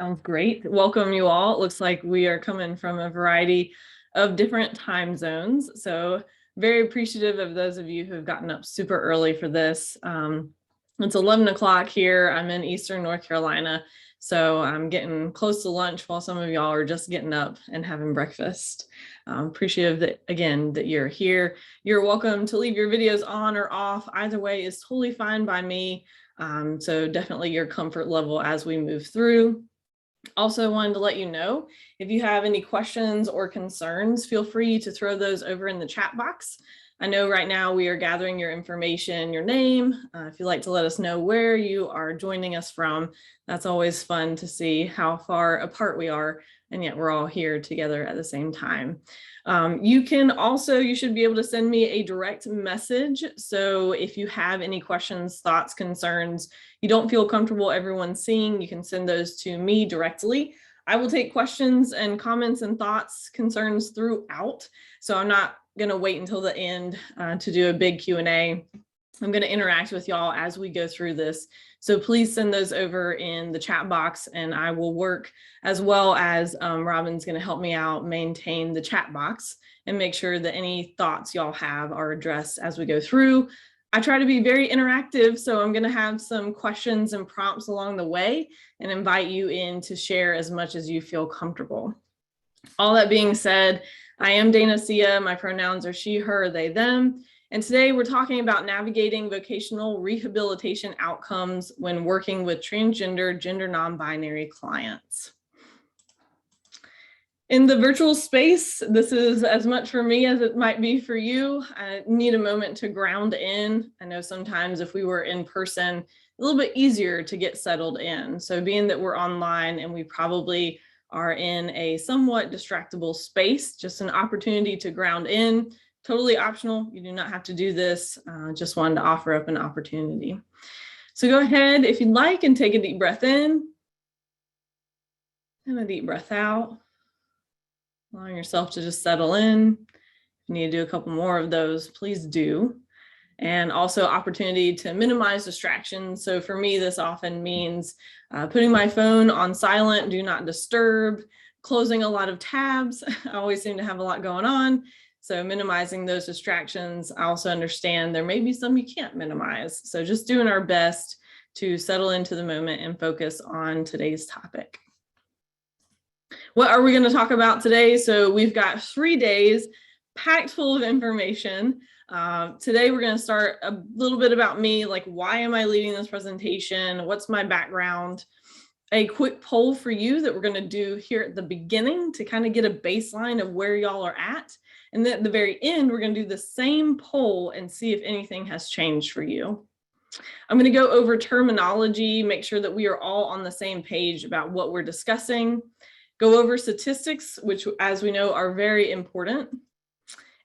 Sounds great. Welcome you all. It looks like we are coming from a variety of different time zones. So very appreciative of those of you who have gotten up super early for this. It's 11 o'clock here. I'm in Eastern North Carolina. So I'm getting close to lunch while some of y'all are just getting up and having breakfast. Appreciative that, again, that you're here. You're welcome to leave your videos on or off. Either way is totally fine by me. So definitely your comfort level as we move through. Also wanted to let you know, if you have any questions or concerns, feel free to throw those over in the chat box. I know right now we are gathering your information, your name. If you'd like to let us know where you are joining us from, that's always fun to see how far apart we are, and yet we're all here together at the same time. You should be able to send me a direct message. So if you have any questions, thoughts, concerns, you don't feel comfortable everyone seeing, you can send those to me directly. I will take questions and comments and thoughts, concerns throughout. So I'm not going to wait until the end to do a big Q&A. I'm going to interact with y'all as we go through this. So please send those over in the chat box, and I will work, as well as Robin's going to help me out maintain the chat box and make sure that any thoughts y'all have are addressed as we go through. I try to be very interactive, so I'm going to have some questions and prompts along the way and invite you in to share as much as you feel comfortable. All that being said, I am Dana Sia. My pronouns are she, her, they, them. And today we're talking about navigating vocational rehabilitation outcomes when working with transgender, gender non-binary clients. In the virtual space, this is as much for me as it might be for you. I need a moment to ground in. I know sometimes if we were in person, a little bit easier to get settled in. So being that we're online and we probably are in a somewhat distractible space, just an opportunity to ground in, totally optional. You do not have to do this. Just wanted to offer up an opportunity. So go ahead if you'd like and take a deep breath in and a deep breath out. Allowing yourself to just settle in. If you need to do a couple more of those, please do. And also opportunity to minimize distractions. So for me, this often means putting my phone on silent, do not disturb, closing a lot of tabs. I always seem to have a lot going on. So minimizing those distractions. I also understand there may be some you can't minimize. So just doing our best to settle into the moment and focus on today's topic. What are we going to talk about today? So we've got 3 days packed full of information. Today we're going to start a little bit about me, like why am I leading this presentation? What's my background? A quick poll for you that we're going to do here at the beginning to kind of get a baseline of where y'all are at. And then at the very end, we're going to do the same poll and see if anything has changed for you. I'm going to go over terminology, make sure that we are all on the same page about what we're discussing. Go over statistics, which, as we know, are very important,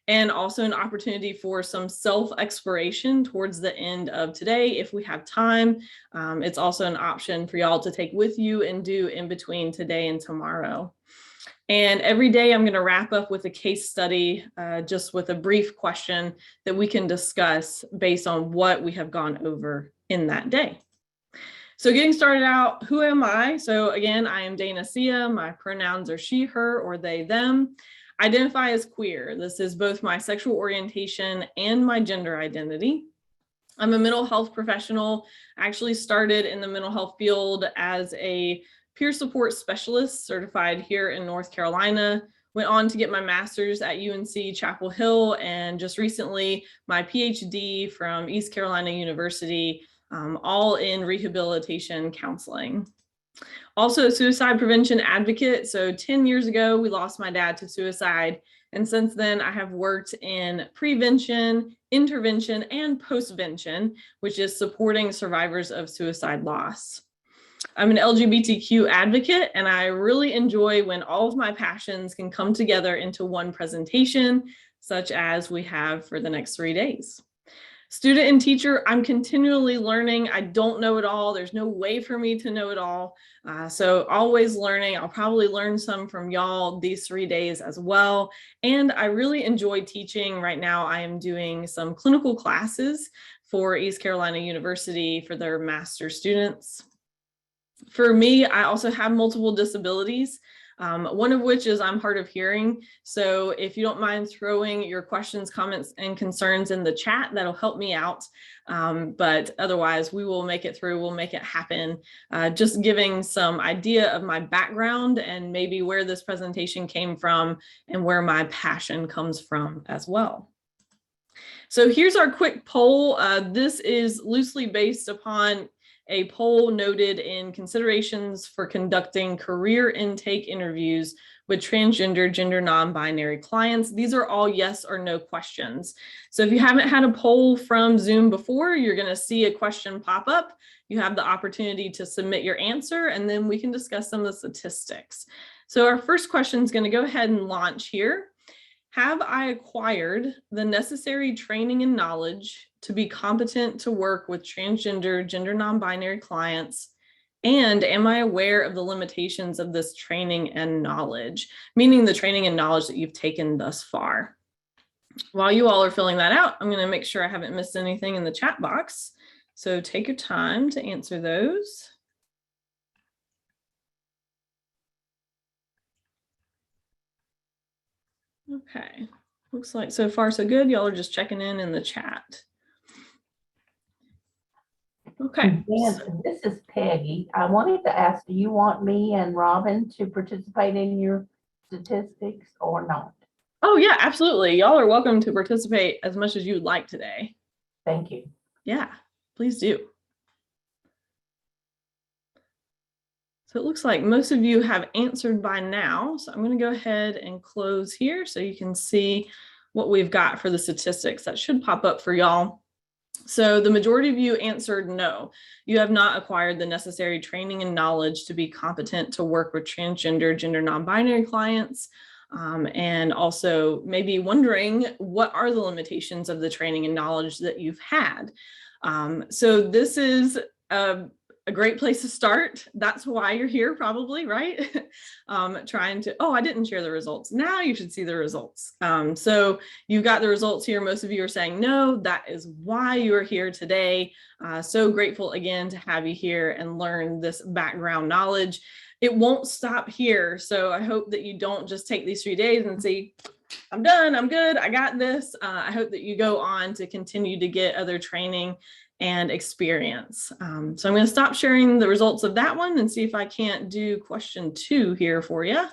and also an opportunity for some self-exploration towards the end of today if we have time. It's also an option for y'all to take with you and do in between today and tomorrow. And every day I'm going to wrap up with a case study, just with a brief question that we can discuss based on what we have gone over in that day. So getting started out, who am I? So again, I am Dana Sia. My pronouns are she, her, or they, them. Identify as queer. This is both my sexual orientation and my gender identity. I'm a mental health professional. I actually started in the mental health field as a peer support specialist certified here in North Carolina. Went on to get my master's at UNC Chapel Hill, and just recently my PhD from East Carolina University, all in rehabilitation counseling. Also a suicide prevention advocate. So 10 years ago, we lost my dad to suicide. And since then, I have worked in prevention, intervention, and postvention, which is supporting survivors of suicide loss. I'm an LGBTQ advocate, and I really enjoy when all of my passions can come together into one presentation, such as we have for the next 3 days. Student and teacher, I'm continually learning. I don't know it all. There's no way for me to know it all. So always learning. I'll probably learn some from y'all these 3 days as well. And I really enjoy teaching. Right now, I am doing some clinical classes for East Carolina University for their master's students. For me, I also have multiple disabilities, one of which is I'm hard of hearing. So if you don't mind throwing your questions, comments, and concerns in the chat, that'll help me out. But otherwise, we will make it through. We'll make it happen. Just giving some idea of my background and maybe where this presentation came from and where my passion comes from as well. So here's our quick poll. This is loosely based upon a poll noted in considerations for conducting career intake interviews with transgender, gender non-binary clients. These are all yes or no questions. So if you haven't had a poll from Zoom before, you're going to see a question pop up. You have the opportunity to submit your answer, and then we can discuss some of the statistics. So our first question is going to go ahead and launch here. Have I acquired the necessary training and knowledge to be competent to work with transgender, gender non-binary clients? And am I aware of the limitations of this training and knowledge, meaning the training and knowledge that you've taken thus far? While you all are filling that out, I'm going to make sure I haven't missed anything in the chat box. So take your time to answer those. Okay, looks like so far so good. Y'all are just checking in the chat. Okay. Dan, this is Peggy. I wanted to ask, do you want me and Robin to participate in your statistics or not? Oh yeah, absolutely. Y'all are welcome to participate as much as you'd like today. Thank you. Yeah, please do. So it looks like most of you have answered by now. So I'm going to go ahead and close here so you can see what we've got for the statistics that should pop up for y'all. So the majority of you answered no. You have not acquired the necessary training and knowledge to be competent to work with transgender, gender non-binary clients. And also maybe wondering what are the limitations of the training and knowledge that you've had. So this is a great place to start. That's why you're here probably, right? Trying to, oh, I didn't share the results. Now you should see the results. So you've got the results here. Most of you are saying no. That is why you are here today. So grateful again to have you here and learn this background knowledge. It won't stop here. So I hope that you don't just take these 3 days and say, I'm done, I'm good, I got this. I hope that you go on to continue to get other training and experience. So I'm going to stop sharing the results of that one and see if I can't do question 2 here for you.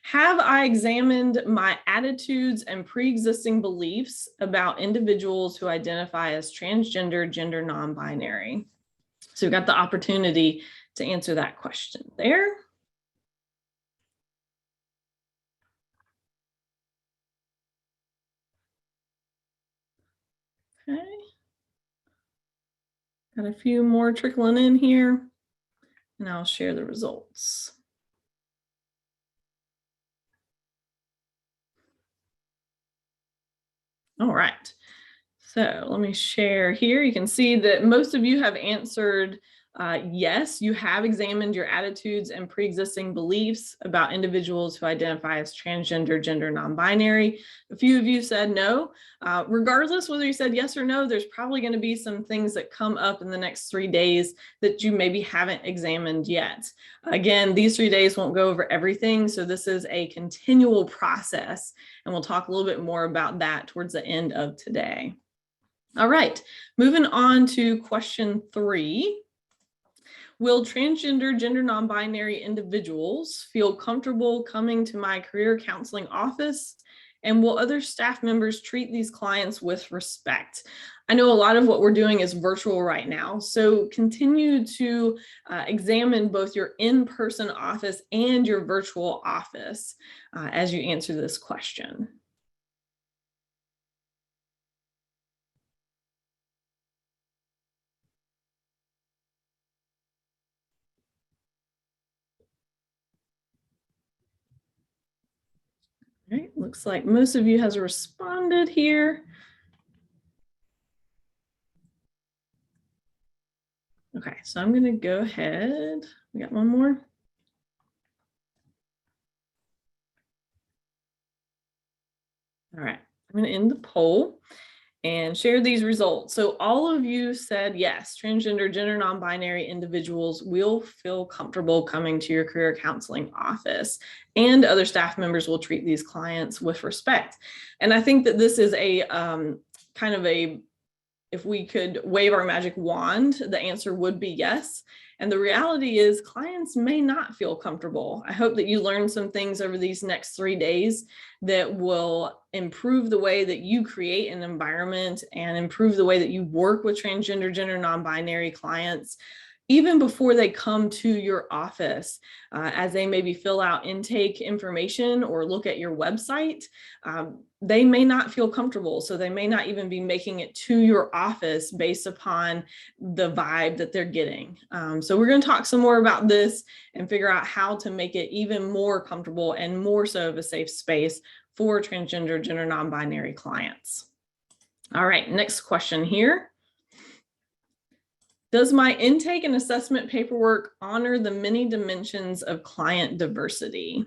Have I examined my attitudes and pre-existing beliefs about individuals who identify as transgender, gender non-binary? So we've got the opportunity to answer that question there. Okay. Got a few more trickling in here, and I'll share the results. All right, so let me share here. You can see that most of you have answered yes, you have examined your attitudes and pre-existing beliefs about individuals who identify as transgender, gender non-binary. A few of you said no. Regardless whether you said yes or no, there's probably going to be some things that come up in the next 3 days that you maybe haven't examined yet. Again, these 3 days won't go over everything, so this is a continual process, and we'll talk a little bit more about that towards the end of today. All right, moving on to question 3. Will transgender, gender non-binary individuals feel comfortable coming to my career counseling office? And will other staff members treat these clients with respect? I know a lot of what we're doing is virtual right now, so continue to examine both your in-person office and your virtual office as you answer this question. All right, looks like most of you has responded here. Okay, so I'm going to go ahead. We got one more. All right, I'm going to end the poll. and share these results. So all of you said yes, transgender, gender non-binary individuals will feel comfortable coming to your career counseling office, and other staff members will treat these clients with respect. And I think that this is a kind of a, if we could wave our magic wand, the answer would be yes. And the reality is clients may not feel comfortable. I hope that you learn some things over these next 3 days that will improve the way that you create an environment and improve the way that you work with transgender, gender non-binary clients, even before they come to your office, as they maybe fill out intake information or look at your website. They may not feel comfortable, so they may not even be making it to your office based upon the vibe that they're getting. So we're going to talk some more about this and figure out how to make it even more comfortable and more so of a safe space for transgender, gender non-binary clients. All right, next question here. Does my intake and assessment paperwork honor the many dimensions of client diversity?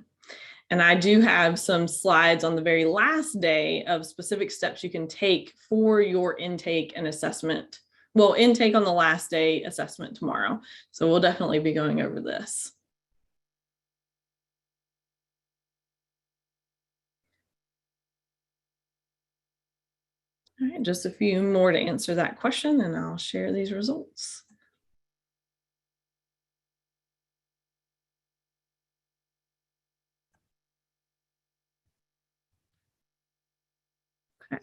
And I do have some slides on the very last day of specific steps you can take for your intake and assessment. Well, intake on the last day, assessment tomorrow. So we'll definitely be going over this. All right, just a few more to answer that question, and I'll share these results. Okay.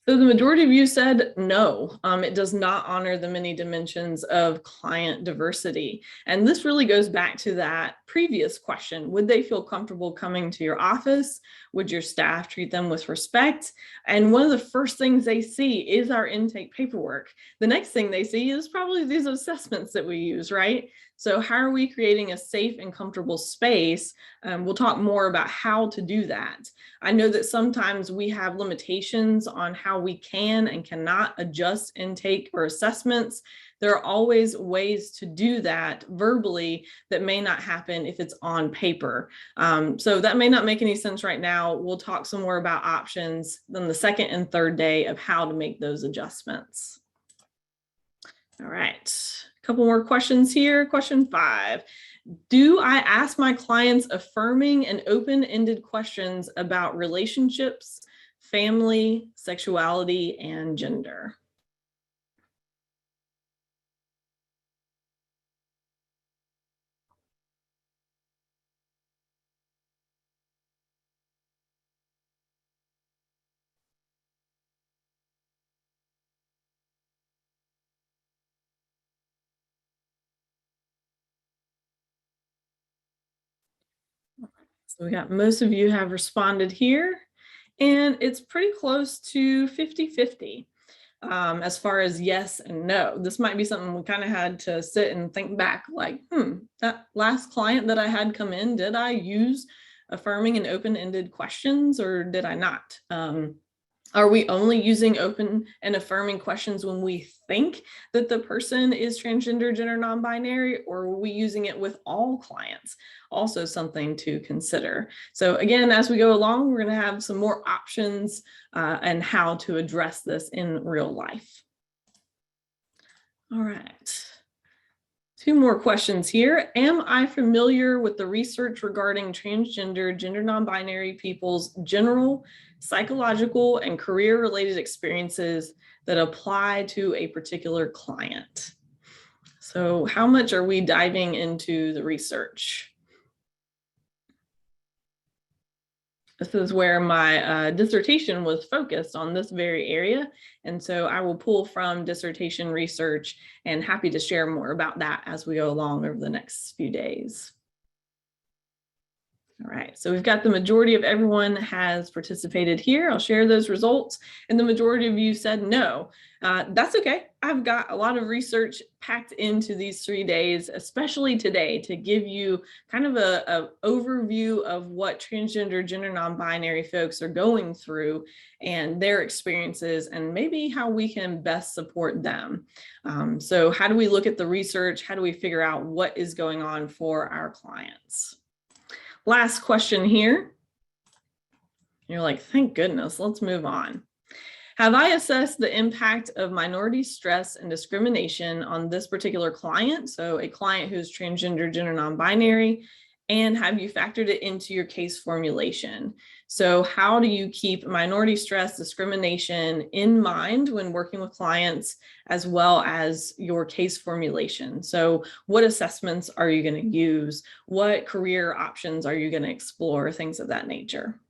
So the majority of you said no, it does not honor the many dimensions of client diversity. And this really goes back to that previous question. Would they feel comfortable coming to your office? Would your staff treat them with respect? And one of the first things they see is our intake paperwork. The next thing they see is probably these assessments that we use, right? So how are we creating a safe and comfortable space? We'll talk more about how to do that. I know that sometimes we have limitations on how we can and cannot adjust intake or assessments. There are always ways to do that verbally that may not happen if it's on paper. So that may not make any sense right now. We'll talk some more about options on the second and third day of how to make those adjustments. All right, a couple more questions here. Question 5. Do I ask my clients affirming and open-ended questions about relationships, family, sexuality, and gender? So we got most of you have responded here, and it's pretty close to 50-50 as far as yes and no. This might be something we kind of had to sit and think back, like, that last client that I had come in, did I use affirming and open-ended questions or did I not? Are we only using open and affirming questions when we think that the person is transgender, gender non-binary, or are we using it with all clients? Also something to consider. So again, as we go along, we're going to have some more options and how to address this in real life. All right. 2 more questions here. Am I familiar with the research regarding transgender, gender non-binary people's general psychological and career-related experiences that apply to a particular client? So how much are we diving into the research? This is where my dissertation was focused on, this very area. And so I will pull from dissertation research and happy to share more about that as we go along over the next few days. All right, so we've got the majority of everyone has participated here. I'll share those results, and the majority of you said no. That's okay. I've got a lot of research packed into these 3 days, especially today, to give you kind of a overview of what transgender, gender non-binary folks are going through and their experiences, and maybe how we can best support them. So how do we look at the research? How do we figure out what is going on for our clients? Last question here. You're like, thank goodness, let's move on. Have I assessed the impact of minority stress and discrimination on this particular client? So a client who's transgender, gender non-binary, and have you factored it into your case formulation? So how do you keep minority stress, discrimination in mind when working with clients, as well as your case formulation? So what assessments are you going to use? What career options are you going to explore? Things of that nature.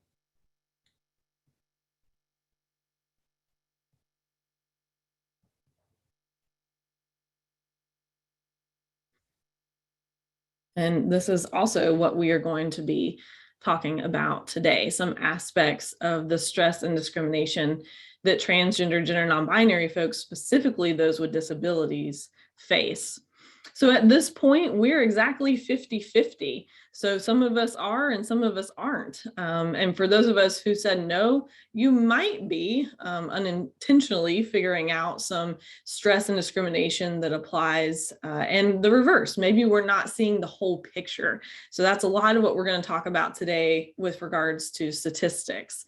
And this is also what we are going to be talking about today, some aspects of the stress and discrimination that transgender, gender non-binary folks, specifically those with disabilities, face. So at this point, we're exactly 50-50. So some of us are and some of us aren't. And for those of us who said no, you might be unintentionally figuring out some stress and discrimination that applies, and the reverse. Maybe we're not seeing the whole picture. So that's a lot of what we're going to talk about today with regards to statistics.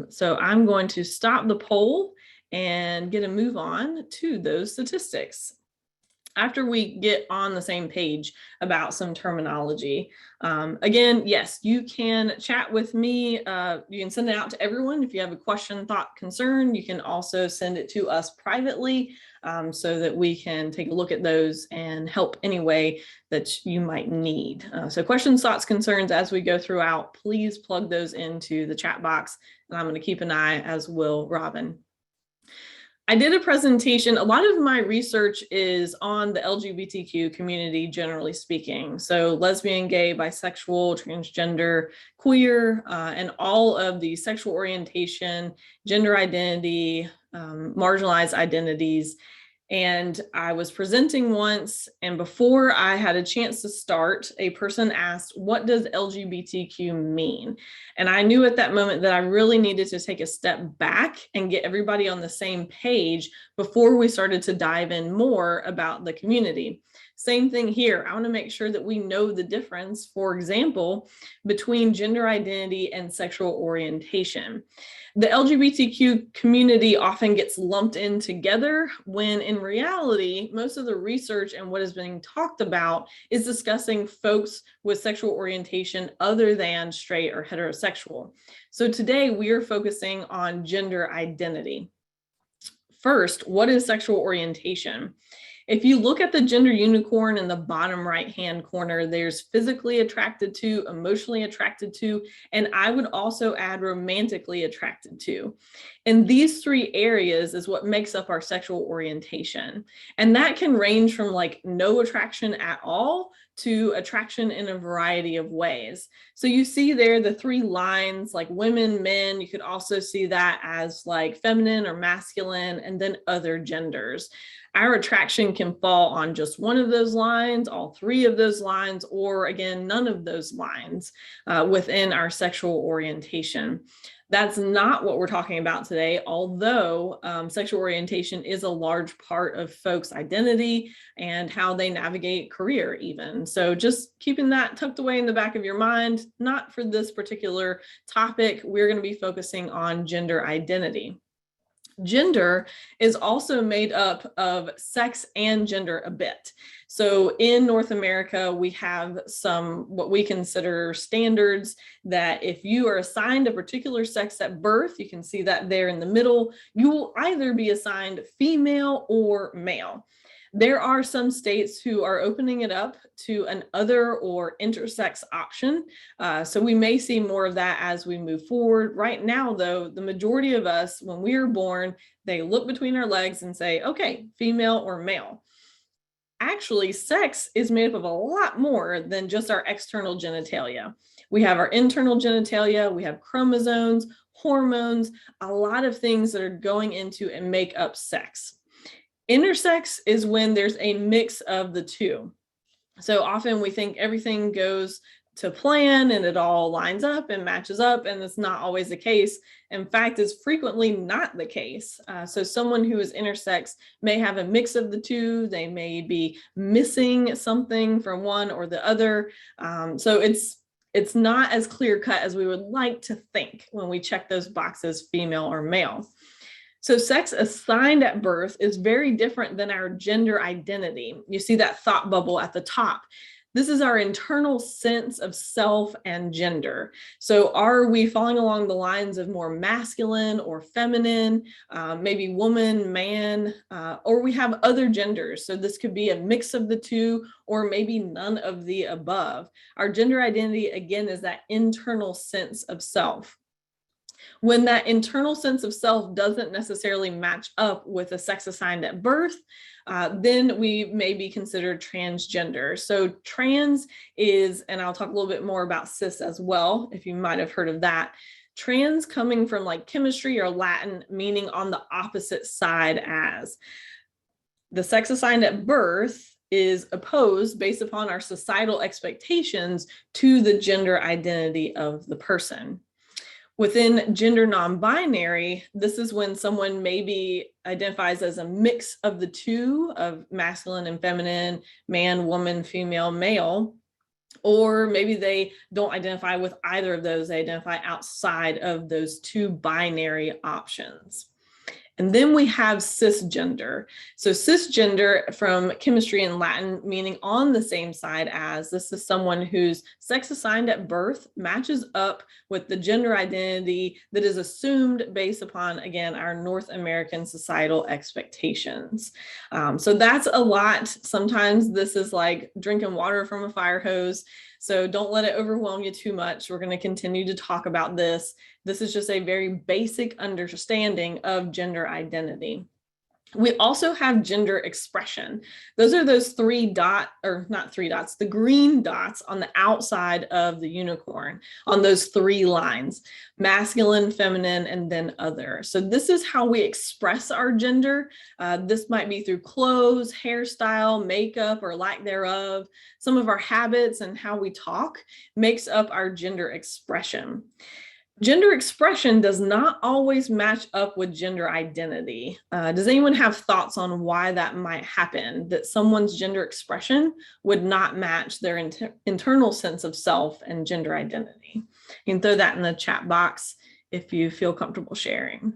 So I'm going to stop the poll and get a move on to those statistics. After we get on the same page about some terminology. Again, yes, you can chat with me. You can send it out to everyone. If you have a question, thought, concern, you can also send it to us privately so that we can take a look at those and help any way that you might need. So questions, thoughts, concerns as we go throughout, please plug those into the chat box. And I'm going to keep an eye, as will Robin. I did a presentation. A lot of my research is on the LGBTQ community, generally speaking. So lesbian, gay, bisexual, transgender, queer, and all of the sexual orientation, gender identity, marginalized identities. And I was presenting once, and before I had a chance to start, a person asked, what does LGBTQ mean? And I knew at that moment that I really needed to take a step back and get everybody on the same page before we started to dive in more about the community. Same thing here. I want to make sure that we know the difference, for example, between gender identity and sexual orientation. The LGBTQ community often gets lumped in together when in reality, most of the research and what is being talked about is discussing folks with sexual orientation other than straight or heterosexual. So today we are focusing on gender identity. First, what is sexual orientation? If you look at the gender unicorn in the bottom right-hand corner, there's physically attracted to, emotionally attracted to, and I would also add romantically attracted to. And these three areas is what makes up our sexual orientation. And that can range from like no attraction at all to attraction in a variety of ways. So you see there the three lines, like women, men. You could also see that as like feminine or masculine, and then other genders. Our attraction can fall on just one of those lines, all three of those lines, or again, none of those lines within our sexual orientation. That's not what we're talking about today, although sexual orientation is a large part of folks' identity and how they navigate career even. So just keeping that tucked away in the back of your mind, not for this particular topic. We're going to be focusing on gender identity. Gender is also made up of sex and gender a bit. So in North America, we have some what we consider standards that if you are assigned a particular sex at birth, you can see that there in the middle, you will either be assigned female or male. There are some states who are opening it up to an other or intersex option. So we may see more of that as we move forward. Right now, though, the majority of us, when we are born, they look between our legs and say, okay, female or male. Actually, sex is made up of a lot more than just our external genitalia. We have our internal genitalia, we have chromosomes, hormones, a lot of things that are going into and make up sex. Intersex is when there's a mix of the two. So often we think everything goes to plan and it all lines up and matches up, and it's not always the case. In fact, it's frequently not the case. So someone who is intersex may have a mix of the two. They may be missing something from one or the other. So it's not as clear cut as we would like to think when we check those boxes, female or male. So sex assigned at birth is very different than our gender identity. You see that thought bubble at the top. This is our internal sense of self and gender. So are we falling along the lines of more masculine or feminine, maybe woman, man, or we have other genders. So this could be a mix of the two, or maybe none of the above. Our gender identity, again, is that internal sense of self. When that internal sense of self doesn't necessarily match up with a sex assigned at birth, then we may be considered transgender. So trans is, and I'll talk a little bit more about cis as well, if you might have heard of that. Trans coming from like chemistry or Latin, meaning on the opposite side as. The sex assigned at birth is opposed based upon our societal expectations to the gender identity of the person. Within gender non-binary, this is when someone maybe identifies as a mix of the two, of masculine and feminine, man, woman, female, male, or maybe they don't identify with either of those. They identify outside of those two binary options. And then we have cisgender. So cisgender from chemistry and Latin, meaning on the same side as. This is someone whose sex assigned at birth matches up with the gender identity that is assumed based upon, again, our North American societal expectations. So that's a lot. Sometimes this is like drinking water from a fire hose. So don't let it overwhelm you too much. We're going to continue to talk about this. This is just a very basic understanding of gender identity. We also have gender expression. Those are those three dot, or not three dots, the green dots on the outside of the unicorn on those three lines, masculine, feminine, and then other. So this is how we express our gender. This might be through clothes, hairstyle, makeup, or lack thereof. Some of our habits and how we talk makes up our gender expression. Gender expression does not always match up with gender identity. Does anyone have thoughts on why that might happen, that someone's gender expression would not match their internal sense of self and gender identity? You can throw that in the chat box if you feel comfortable sharing.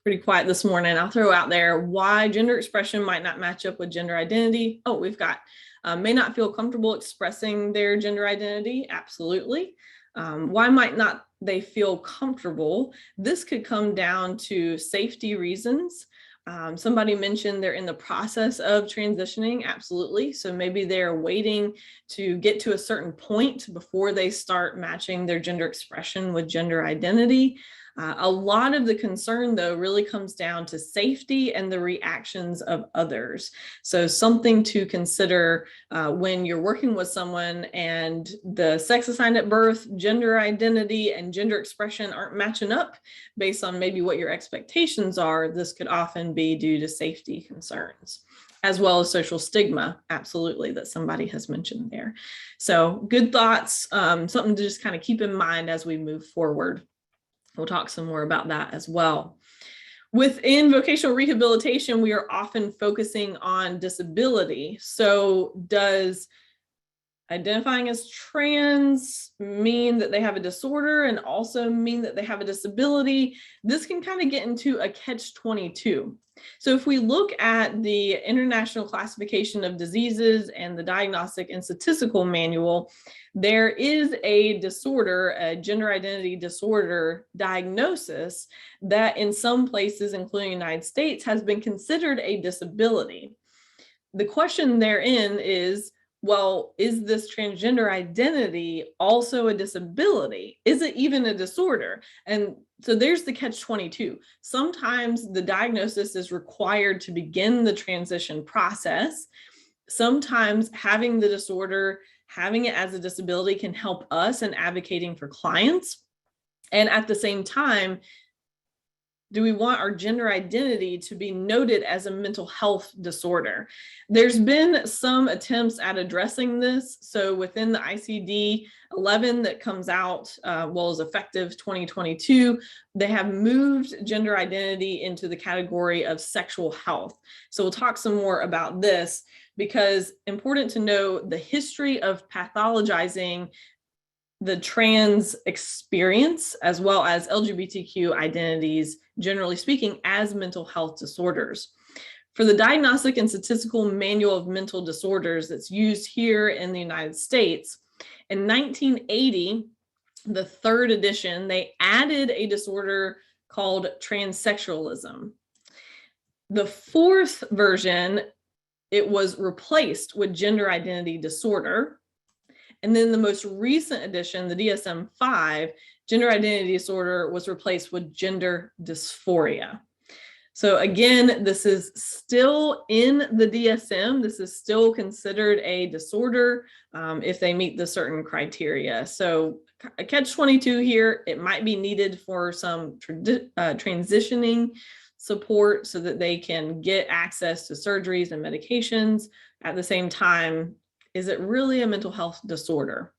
Pretty quiet this morning. I'll throw out there why gender expression might not match up with gender identity. Oh, we've got may not feel comfortable expressing their gender identity. Absolutely. Why might not they feel comfortable? This could come down to safety reasons. Somebody mentioned they're in the process of transitioning. Absolutely. So maybe they're waiting to get to a certain point before they start matching their gender expression with gender identity. A lot of the concern, though, really comes down to safety and the reactions of others. So something to consider when you're working with someone and the sex assigned at birth, gender identity, and gender expression aren't matching up based on maybe what your expectations are. This could often be due to safety concerns, as well as social stigma, absolutely, that somebody has mentioned there. So good thoughts, something to just kind of keep in mind as we move forward. We'll talk some more about that as well. Within vocational rehabilitation, we are often focusing on disability. So does identifying as trans mean that they have a disorder and also mean that they have a disability? This can kind of get into a catch-22. So if we look at the International Classification of Diseases and the Diagnostic and Statistical Manual, there is a disorder, a gender identity disorder diagnosis that in some places, including the United States, has been considered a disability. The question therein is, well, is this transgender identity also a disability? Is it even a disorder? And so there's the catch-22. Sometimes the diagnosis is required to begin the transition process. Sometimes having the disorder, having it as a disability can help us in advocating for clients. And at the same time, do we want our gender identity to be noted as a mental health disorder? There's been some attempts at addressing this. So within the ICD-11 that comes out, is effective 2022, they have moved gender identity into the category of sexual health. So we'll talk some more about this, because important to know the history of pathologizing the trans experience, as well as LGBTQ identities, generally speaking, as mental health disorders. For the Diagnostic and Statistical Manual of Mental Disorders that's used here in the United States, in 1980, the third edition, they added a disorder called transsexualism. The fourth version, it was replaced with gender identity disorder. And then the most recent edition, the DSM-5, gender identity disorder, was replaced with gender dysphoria. So again, this is still in the DSM. This is still considered a disorder if they meet the certain criteria. So a catch-22 here, it might be needed for some transitioning support so that they can get access to surgeries and medications. At the same time, is it really a mental health disorder?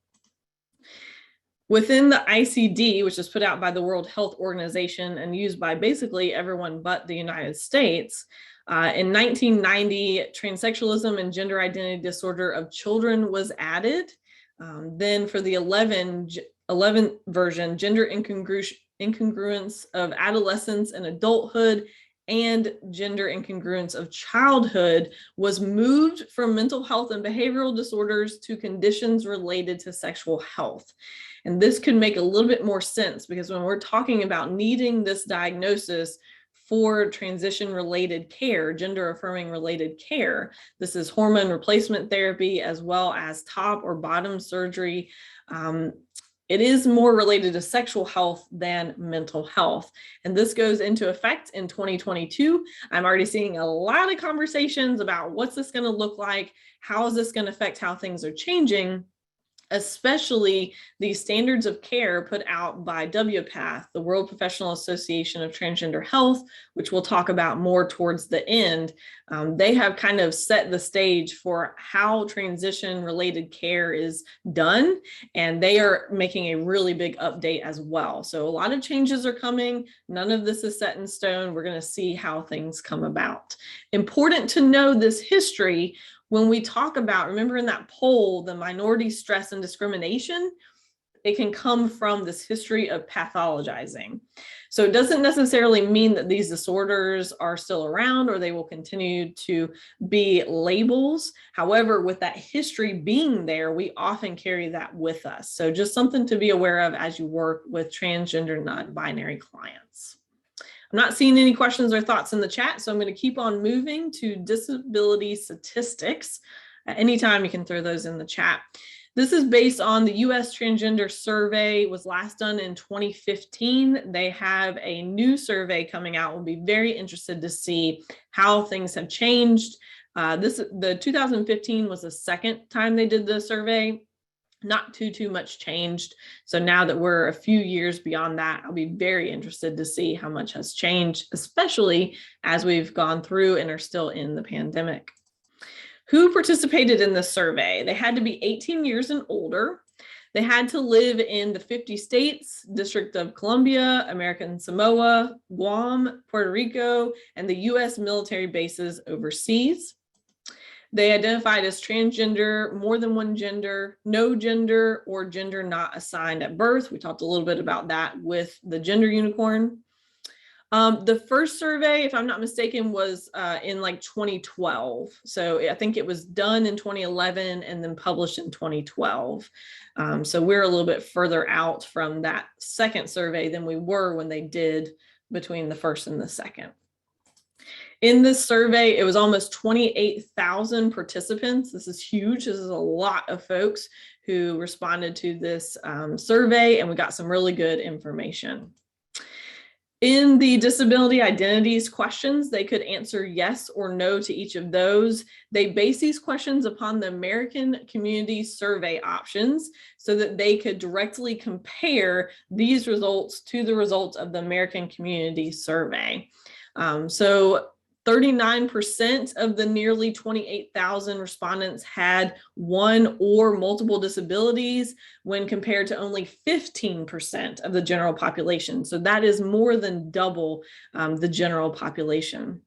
Within the ICD, which is put out by the World Health Organization and used by basically everyone but the United States, in 1990, transsexualism and gender identity disorder of children was added. Then for the 11th version, gender incongruence of adolescence and adulthood and gender incongruence of childhood was moved from mental health and behavioral disorders to conditions related to sexual health. And this could make a little bit more sense, because when we're talking about needing this diagnosis for transition related care, gender affirming related care, this is hormone replacement therapy as well as top or bottom surgery. It is more related to sexual health than mental health. And this goes into effect in 2022. I'm already seeing a lot of conversations about what's this going to look like? How is this going to affect how things are changing? Especially the standards of care put out by WPATH, the World Professional Association of Transgender Health, which we'll talk about more towards the end. They have kind of set the stage for how transition related care is done, and they are making a really big update as well. So a lot of changes are coming. None of this is set in stone. We're going to see how things come about. Important to know this history. When we talk about, remember in that poll, the minority stress and discrimination, it can come from this history of pathologizing. So it doesn't necessarily mean that these disorders are still around or they will continue to be labels. However, with that history being there, we often carry that with us. So just something to be aware of as you work with transgender non-binary clients. I'm not seeing any questions or thoughts in the chat, so I'm going to keep on moving to disability statistics. At any time, you can throw those in the chat. This is based on the US Transgender Survey, was last done in 2015. They have a new survey coming out. We'll be very interested to see how things have changed. The 2015 was the second time they did the survey. Not too much changed. So now that we're a few years beyond that, I'll be very interested to see how much has changed, especially as we've gone through and are still in the pandemic. Who participated in this survey? They had to be 18 years and older. They had to live in the 50 states, District of Columbia, American Samoa, Guam, Puerto Rico, and the US military bases overseas. They identified as transgender, more than one gender, no gender, or gender not assigned at birth. We talked a little bit about that with the gender unicorn. The first survey, if I'm not mistaken, was in like 2012. So I think it was done in 2011 and then published in 2012. So we're a little bit further out from that second survey than we were when they did between the first and the second. In this survey, it was almost 28,000 participants. This is huge. This is a lot of folks who responded to this survey, and we got some really good information. In the disability identities questions, they could answer yes or no to each of those. They base these questions upon the American Community Survey options so that they could directly compare these results to the results of the American Community Survey. So 39% of the nearly 28,000 respondents had one or multiple disabilities when compared to only 15% of the general population. So that is more than double the general population.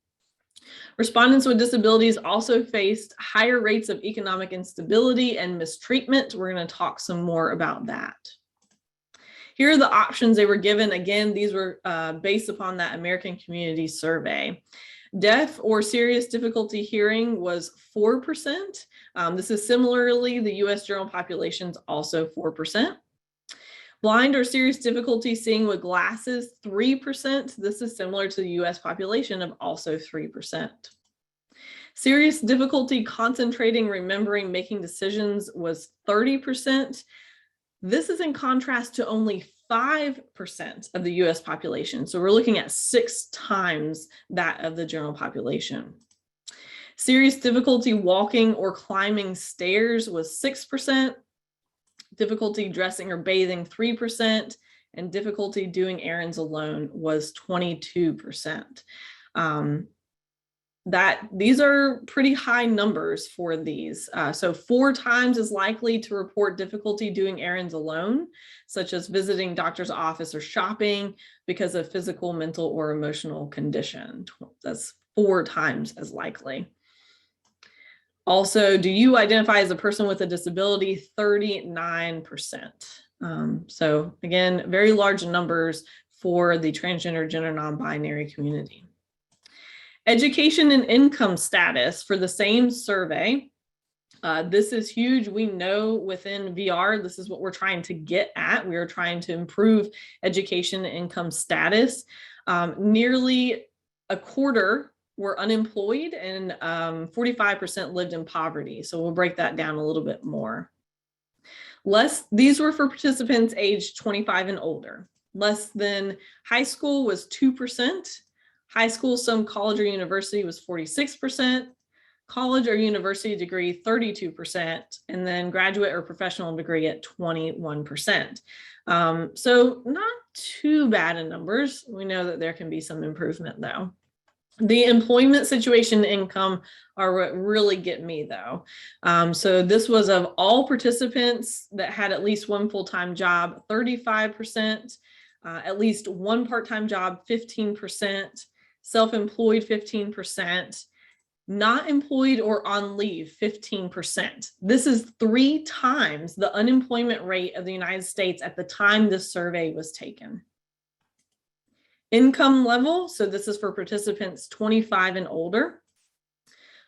Respondents with disabilities also faced higher rates of economic instability and mistreatment. We're going to talk some more about that. Here are the options they were given. Again, these were based upon that American Community Survey. Deaf or serious difficulty hearing was 4%. This is similarly, the US general population is also 4%. Blind or serious difficulty seeing with glasses, 3%. This is similar to the US population of also 3%. Serious difficulty concentrating, remembering, making decisions was 30%. This is in contrast to only 5% of the US population. So we're looking at 6 times that of the general population. Serious difficulty walking or climbing stairs was 6%. Difficulty dressing or bathing, 3%. And difficulty doing errands alone was 22%. These are pretty high numbers for these. So 4 times as likely to report difficulty doing errands alone, such as visiting doctor's office or shopping because of physical, mental, or emotional condition. That's 4 times as likely. Also, do you identify as a person with a disability? 39%. So again, very large numbers for the transgender, gender non-binary community. Education and income status for the same survey. This is huge. We know within VR, this is what we're trying to get at. We are trying to improve education and income status. Nearly a quarter were unemployed and 45% lived in poverty. So we'll break that down a little bit more. These were for participants aged 25 and older. Less than high school was 2%. High school, some college or university was 46%, college or university degree 32%, and then graduate or professional degree at 21%. So not too bad in numbers. We know that there can be some improvement though. The employment situation income are what really get me though. So this was of all participants that had at least one full-time job, 35%, at least one part-time job, 15%, self-employed 15%, not employed or on leave 15%. This is 3 times the unemployment rate of the United States at the time this survey was taken. Income level, so this is for participants 25 and older.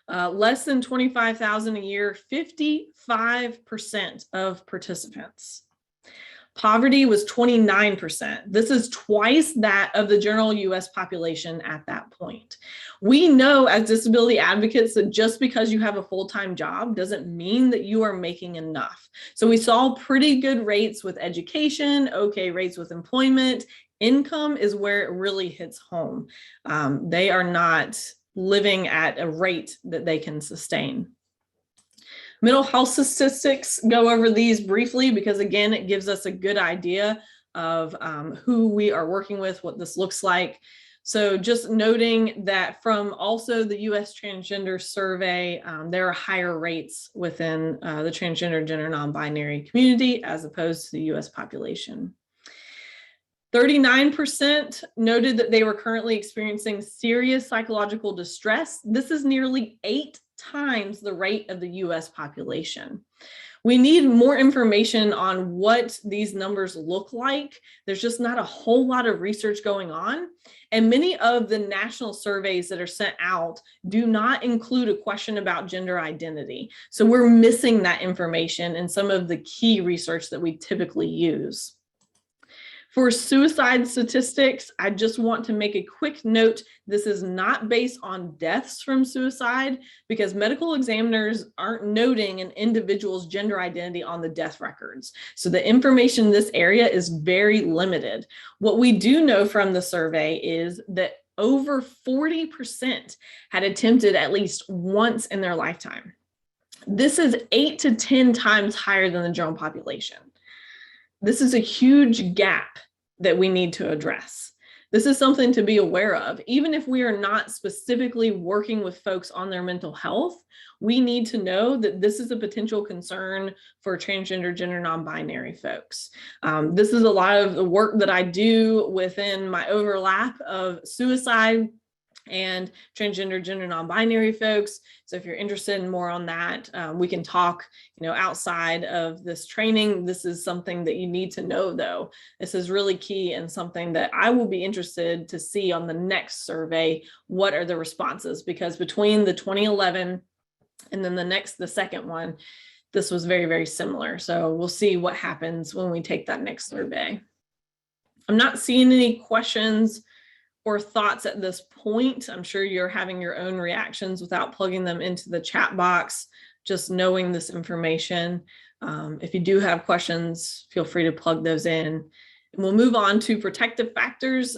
Less than 25,000 a year, 55% of participants. Poverty was 29%. This is twice that of the general US population at that point. We know as disability advocates that just because you have a full-time job doesn't mean that you are making enough. So we saw pretty good rates with education, okay rates with employment. Income is where it really hits home. They are not living at a rate that they can sustain. Mental health statistics, go over these briefly because again, it gives us a good idea of who we are working with, what this looks like. So just noting that from also the US Transgender Survey, there are higher rates within the transgender, gender non-binary community as opposed to the US population. 39% noted that they were currently experiencing serious psychological distress. This is nearly 8 times the rate of the US population. We need more information on what these numbers look like. There's just not a whole lot of research going on. And many of the national surveys that are sent out do not include a question about gender identity. So we're missing that information in some of the key research that we typically use. For suicide statistics, I just want to make a quick note. This is not based on deaths from suicide because medical examiners aren't noting an individual's gender identity on the death records. So the information in this area is very limited. What we do know from the survey is that over 40% had attempted at least once in their lifetime. This is 8 to 10 times higher than the general population. This is a huge gap that we need to address. This is something to be aware of. Even if we are not specifically working with folks on their mental health, we need to know that this is a potential concern for transgender, gender non-binary folks. This is a lot of the work that I do within my overlap of suicide and transgender, gender non-binary folks. So if you're interested in more on that, we can talk, outside of this training. This is something that you need to know, though. This is really key and something that I will be interested to see on the next survey. What are the responses? Because between the 2011 and then the second one, this was very, very similar. So we'll see what happens when we take that next survey. I'm not seeing any questions or thoughts at this point. I'm sure you're having your own reactions without plugging them into the chat box, just knowing this information. If you do have questions, feel free to plug those in. And we'll move on to protective factors.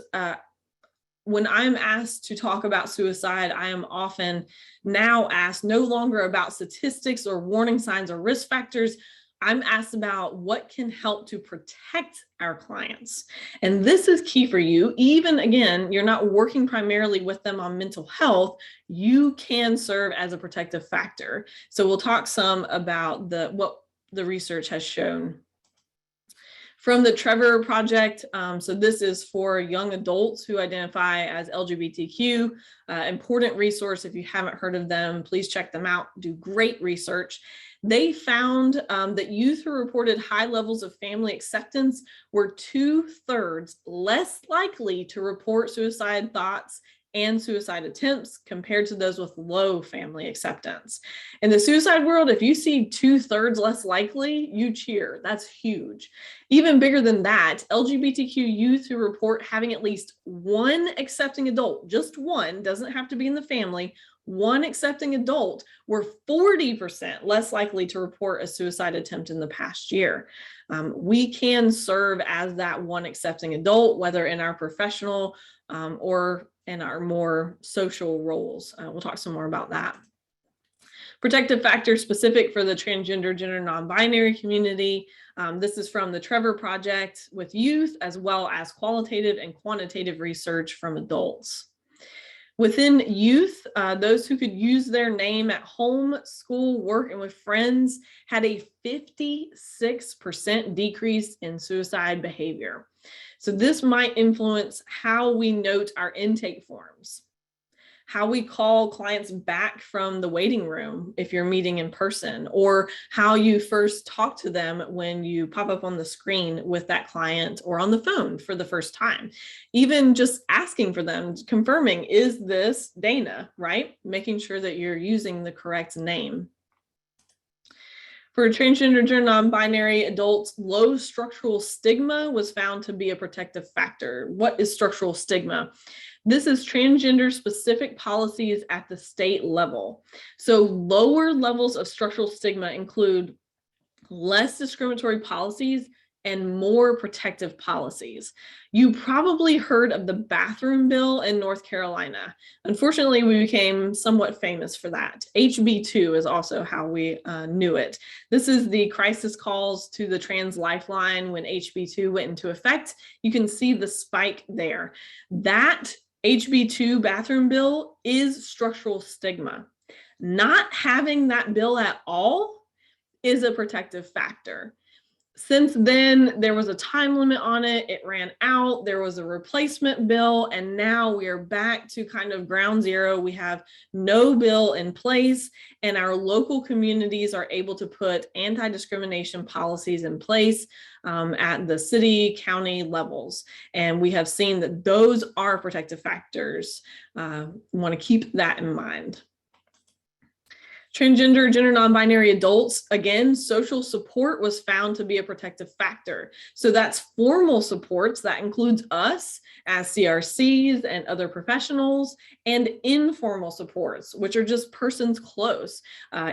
When I'm asked to talk about suicide, I am often now asked no longer about statistics or warning signs or risk factors. I'm asked about what can help to protect our clients. And this is key for you. Even again, you're not working primarily with them on mental health, you can serve as a protective factor. So we'll talk some about what the research has shown. From the Trevor Project, so this is for young adults who identify as LGBTQ, important resource. If you haven't heard of them, please check them out, do great research. They found that youth who reported high levels of family acceptance were 2/3 less likely to report suicide thoughts and suicide attempts compared to those with low family acceptance. In the suicide world, if you see 2/3 less likely, you cheer. That's huge. Even bigger than that, LGBTQ youth who report having at least one accepting adult, just one, doesn't have to be in the family, one accepting adult, were 40% less likely to report a suicide attempt in the past year. We can serve as that one accepting adult, whether in our professional or in our more social roles. We'll talk some more about that. Protective factors specific for the transgender, gender non-binary community. This is from the Trevor Project with youth, as well as qualitative and quantitative research from adults. Within youth, those who could use their name at home, school, work, and with friends had a 56% decrease in suicide behavior. So this might influence how we note our intake forms, how we call clients back from the waiting room if you're meeting in person, or how you first talk to them when you pop up on the screen with that client or on the phone for the first time. Even just asking for them, confirming, is this Dana, right? Making sure that you're using the correct name. For transgender, gender non-binary adults, low structural stigma was found to be a protective factor. What is structural stigma? This is transgender specific policies at the state level. So lower levels of structural stigma include less discriminatory policies and more protective policies. You probably heard of the bathroom bill in North Carolina. Unfortunately, we became somewhat famous for that. HB2 is also how we knew it. This is the crisis calls to the Trans Lifeline when HB2 went into effect. You can see the spike there. That HB2 bathroom bill is structural stigma. Not having that bill at all is a protective factor. Since then, there was a time limit on it. It ran out. There was a replacement bill, and now we are back to kind of ground zero. We have no bill in place, and our local communities are able to put anti-discrimination policies in place at the city, county levels. And we have seen that those are protective factors. We want to keep that in mind. Transgender, gender non-binary adults, again, social support was found to be a protective factor. So that's formal supports, that includes us as CRCs and other professionals, and informal supports, which are just persons close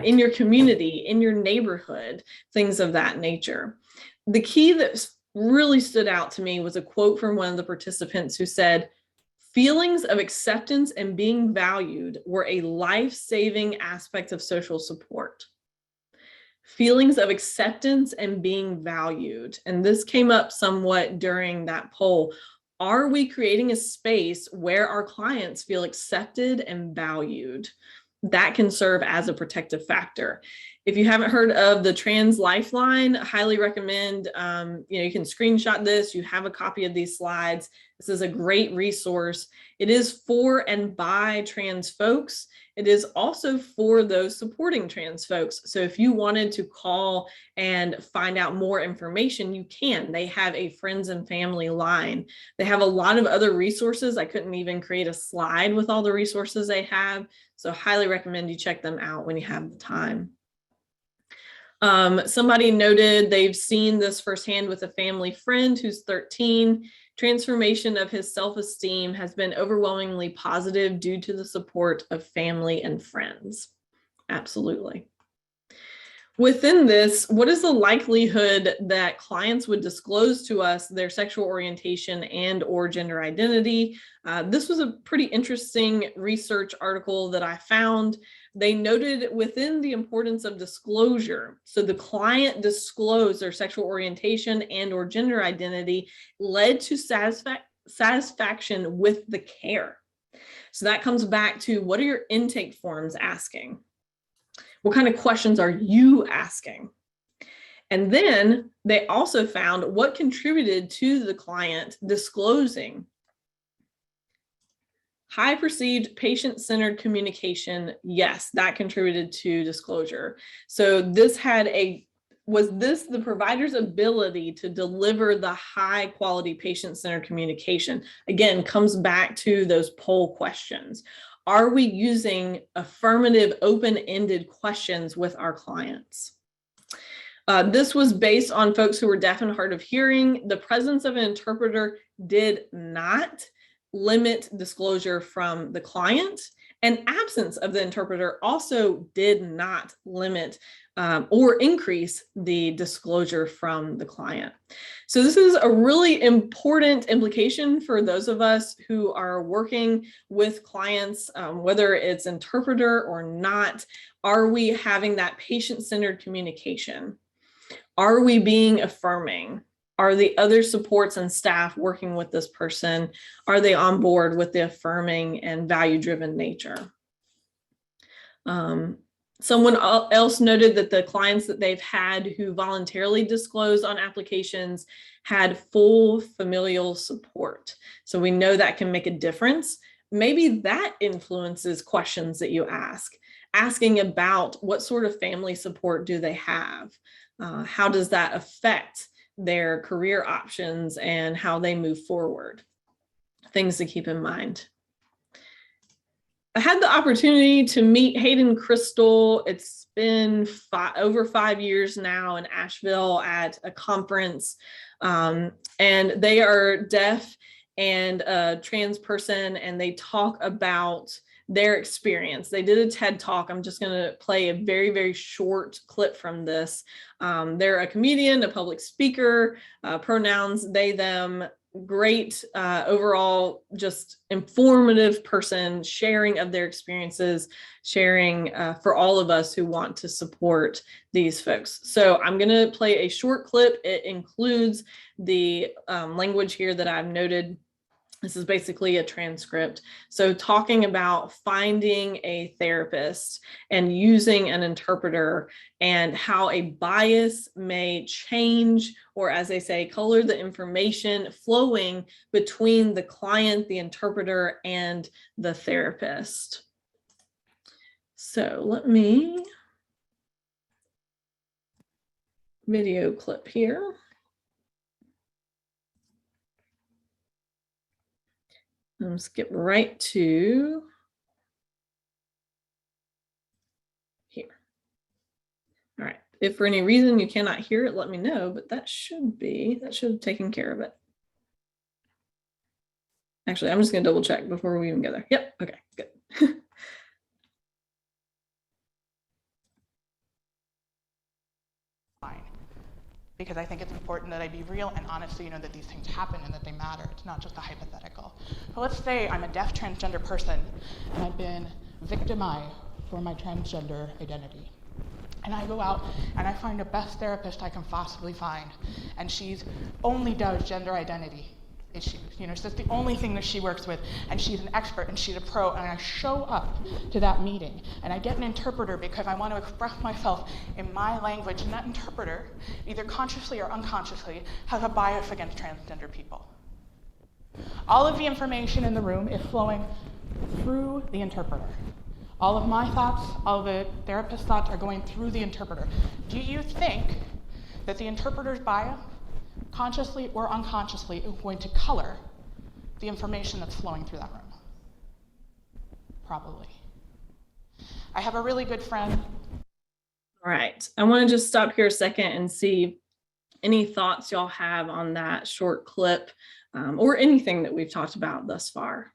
in your community, in your neighborhood, things of that nature. The key that really stood out to me was a quote from one of the participants who said, "Feelings of acceptance and being valued were a life-saving aspect of social support." Feelings of acceptance and being valued. And this came up somewhat during that poll. Are we creating a space where our clients feel accepted and valued? That can serve as a protective factor. If you haven't heard of the Trans Lifeline, I highly recommend, you can screenshot this. You have a copy of these slides. This is a great resource. It is for and by trans folks. It is also for those supporting trans folks. So if you wanted to call and find out more information, you can. They have a friends and family line. They have a lot of other resources. I couldn't even create a slide with all the resources they have. So highly recommend you check them out when you have the time. Somebody noted they've seen this firsthand with a family friend who's 13. Transformation of his self-esteem has been overwhelmingly positive due to the support of family and friends. Absolutely. Within this, what is the likelihood that clients would disclose to us their sexual orientation and or gender identity? This was a pretty interesting research article that I found. They noted within the importance of disclosure. So the client disclosed their sexual orientation and or gender identity led to satisfaction with the care. So that comes back to, what are your intake forms asking? What kind of questions are you asking? And then they also found what contributed to the client disclosing. High perceived patient-centered communication. Yes, that contributed to disclosure. So this was this the provider's ability to deliver the high quality patient-centered communication? Again, comes back to those poll questions. Are we using affirmative, open-ended questions with our clients? This was based on folks who were deaf and hard of hearing. The presence of an interpreter did not limit disclosure from the client, and absence of the interpreter also did not limit or increase the disclosure from the client. So this is a really important implication for those of us who are working with clients, whether it's interpreter or not. Are we having that patient-centered communication? Are we being affirming? Are the other supports and staff working with this person? Are they on board with the affirming and value-driven nature? Someone else noted that the clients that they've had who voluntarily disclosed on applications had full familial support. So we know that can make a difference. Maybe that influences questions that you ask, asking about what sort of family support do they have? How does that affect their career options and how they move forward? Things to keep in mind. I had the opportunity to meet Hayden Crystal. It's been over 5 years now in Asheville at a conference, and they are deaf and a trans person, and they talk about their experience. They did a TED Talk. I'm just going to play a very, very short clip from this. They're a comedian, a public speaker, pronouns they, them, great overall, just informative person, sharing of their experiences, sharing for all of us who want to support these folks. So I'm going to play a short clip. It includes the language here that I've noted. This is basically a transcript. So talking about finding a therapist and using an interpreter and how a bias may change, or as they say, color the information flowing between the client, the interpreter, and the therapist. So let me video clip here. Skip right to here. If for any reason you cannot hear it, let me know, but that should have taken care of it. Actually, I'm just going to double check before we even go there. Yep. Okay, good. Because I think it's important that I be real and honest so you know that these things happen and that they matter. It's not just a hypothetical. But let's say I'm a deaf transgender person and I've been victimized for my transgender identity. And I go out and I find the best therapist I can possibly find, and she's only does gender identity issues. So that's the only thing that she works with, and she's an expert and she's a pro, and I show up to that meeting and I get an interpreter because I want to express myself in my language, and that interpreter, either consciously or unconsciously, has a bias against transgender people. All of the information in the room is flowing through the interpreter. All of my thoughts, all the therapist's thoughts are going through the interpreter. Do you think that the interpreter's bias, consciously or unconsciously, is going to color the information that's flowing through that room? Probably. I have a really good friend. All right, I want to just stop here a second and see any thoughts y'all have on that short clip, or anything that we've talked about thus far.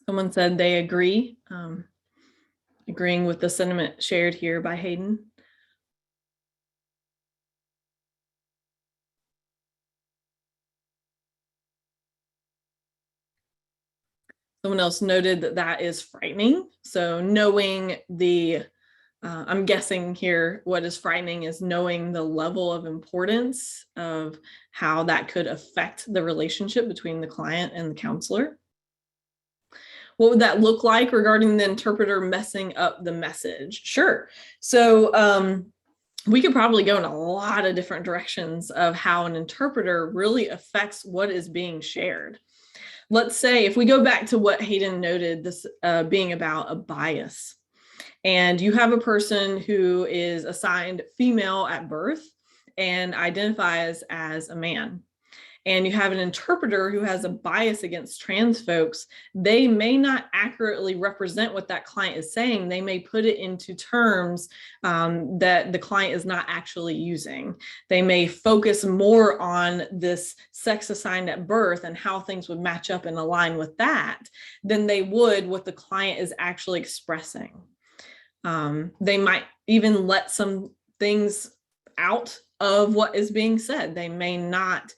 Someone said they agree, agreeing with the sentiment shared here by Hayden. Someone else noted that that is frightening. So knowing I'm guessing here what is frightening is knowing the level of importance of how that could affect the relationship between the client and the counselor. What would that look like regarding the interpreter messing up the message? Sure. So we could probably go in a lot of different directions of how an interpreter really affects what is being shared. Let's say if we go back to what Hayden noted, this being about a bias, and you have a person who is assigned female at birth and identifies as a man, and you have an interpreter who has a bias against trans folks, they may not accurately represent what that client is saying. They may put it into terms that the client is not actually using. They may focus more on this sex assigned at birth and how things would match up and align with that than they would what the client is actually expressing. They might even let some things out of what is being said. They may not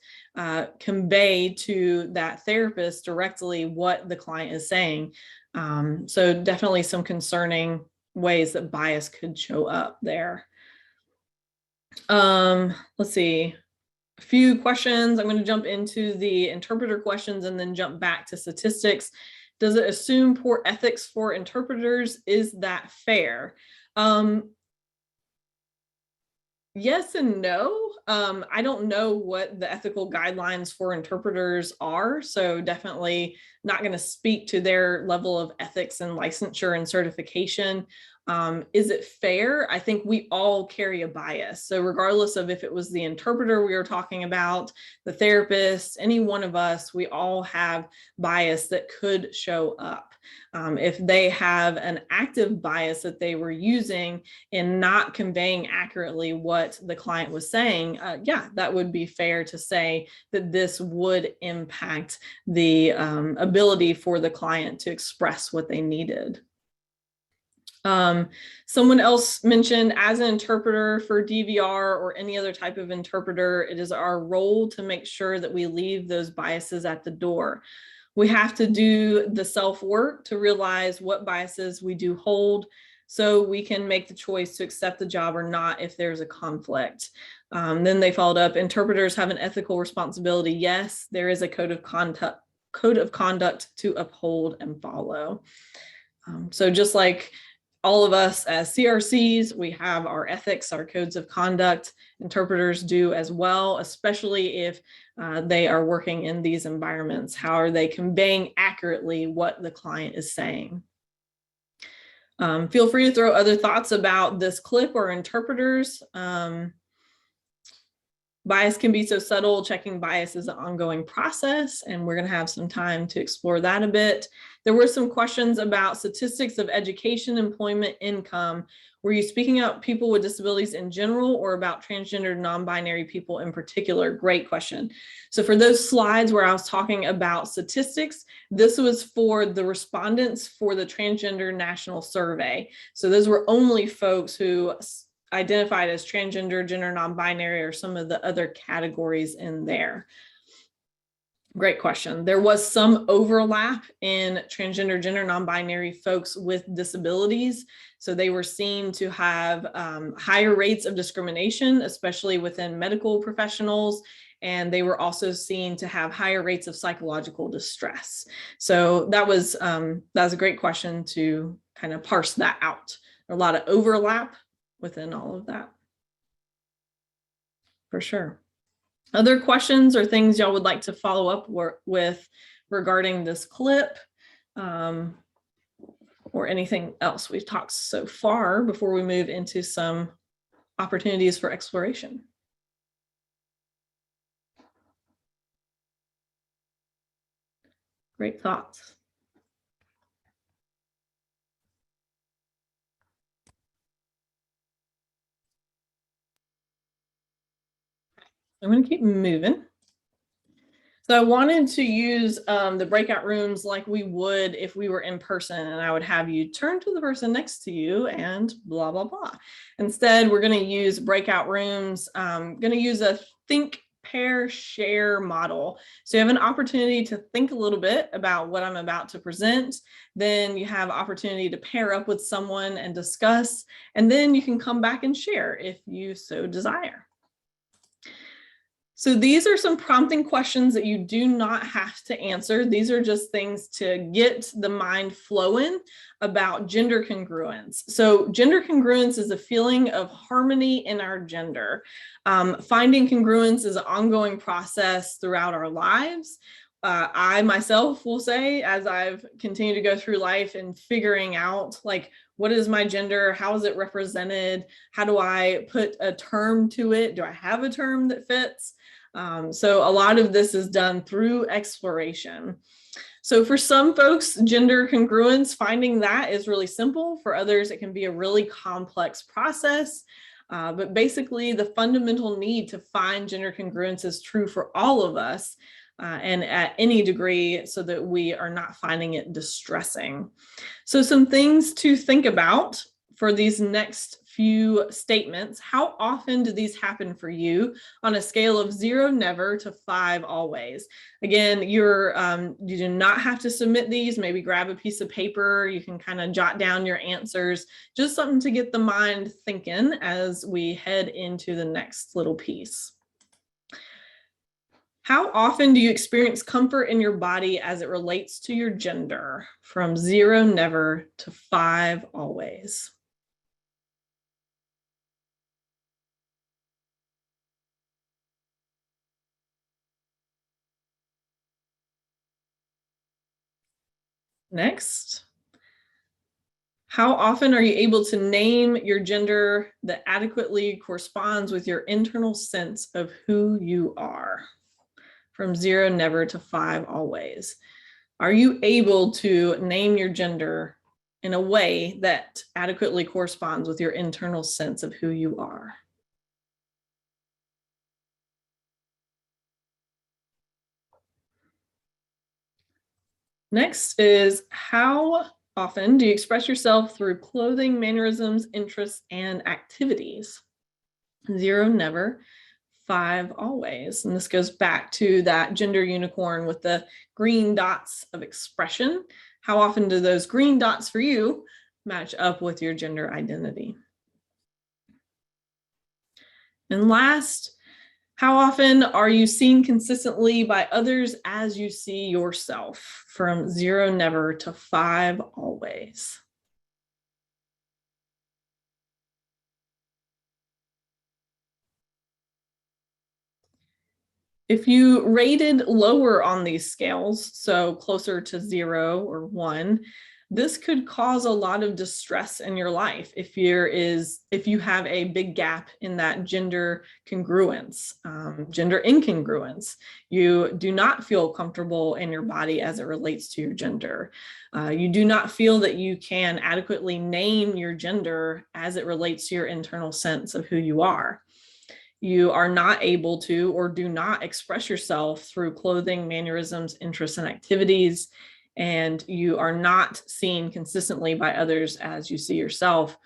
convey to that therapist directly what the client is saying. So definitely some concerning ways that bias could show up there. Let's see, a few questions. I'm going to jump into the interpreter questions and then jump back to statistics. Does it assume poor ethics for interpreters? Is that fair? Yes and no. I don't know what the ethical guidelines for interpreters are, so definitely not going to speak to their level of ethics and licensure and certification. Is it fair? I think we all carry a bias. So regardless of if it was the interpreter we were talking about, the therapist, any one of us, we all have bias that could show up. If they have an active bias that they were using in not conveying accurately what the client was saying, yeah, that would be fair to say that this would impact the ability for the client to express what they needed. Someone else mentioned, as an interpreter for DVR or any other type of interpreter, it is our role to make sure that we leave those biases at the door. We have to do the self-work to realize what biases we do hold, so we can make the choice to accept the job or not if there's a conflict. Then they followed up, interpreters have an ethical responsibility. Yes, there is a code of conduct to uphold and follow. So just like all of us as CRCs, we have our ethics, our codes of conduct. Interpreters do as well, especially if they are working in these environments. How are they conveying accurately what the client is saying? Feel free to throw other thoughts about this clip or interpreters. Bias can be so subtle. Checking bias is an ongoing process, and we're going to have some time to explore that a bit. There were some questions about statistics of education, employment, income. Were you speaking about people with disabilities in general or about transgender, non-binary people in particular? Great question. So for those slides where I was talking about statistics, this was for the respondents for the Transgender National Survey. So those were only folks who identified as transgender, gender non-binary, or some of the other categories in there. Great question. There was some overlap in transgender, gender non-binary folks with disabilities. So they were seen to have higher rates of discrimination, especially within medical professionals. And they were also seen to have higher rates of psychological distress. So that's a great question to kind of parse that out. A lot of overlap within all of that, for sure. Other questions or things y'all would like to follow up with regarding this clip, or anything else we've talked so far before we move into some opportunities for exploration? Great thoughts. I'm going to keep moving. So I wanted to use the breakout rooms like we would if we were in person, and I would have you turn to the person next to you and blah, blah, blah. Instead, we're going to use breakout rooms. I'm going to use a think, pair, share model. So you have an opportunity to think a little bit about what I'm about to present. Then you have opportunity to pair up with someone and discuss, and then you can come back and share if you so desire. So these are some prompting questions that you do not have to answer. These are just things to get the mind flowing about gender congruence. So gender congruence is a feeling of harmony in our gender. Finding congruence is an ongoing process throughout our lives. I myself will say, as I've continued to go through life and figuring out, like, what is my gender? How is it represented? How do I put a term to it? Do I have a term that fits? So a lot of this is done through exploration. So for some folks, gender congruence, finding that is really simple. For others, it can be a really complex process. But basically, the fundamental need to find gender congruence is true for all of us, and at any degree, so that we are not finding it distressing. So some things to think about for these next few statements. How often do these happen for you on a scale of 0, never, to 5, always? Again, you do not have to submit these. Maybe grab a piece of paper. You can kind of jot down your answers. Just something to get the mind thinking as we head into the next little piece. How often do you experience comfort in your body as it relates to your gender? From 0, never, to 5, always. Next, how often are you able to name your gender that adequately corresponds with your internal sense of who you are? From 0, never, to 5, always. Are you able to name your gender in a way that adequately corresponds with your internal sense of who you are? Next is, how often do you express yourself through clothing, mannerisms, interests, and activities? 0, never. 5, always. And this goes back to that gender unicorn with the green dots of expression. How often do those green dots for you match up with your gender identity? And last, how often are you seen consistently by others as you see yourself? From 0, never, to 5, always. If you rated lower on these scales, so closer to 0 or 1, this could cause a lot of distress in your life if you have a big gap in that gender congruence, gender incongruence. You do not feel comfortable in your body as it relates to your gender. You do not feel that you can adequately name your gender as it relates to your internal sense of who you are. You are not able to or do not express yourself through clothing, mannerisms, interests, and activities. And you are not seen consistently by others as you see yourself.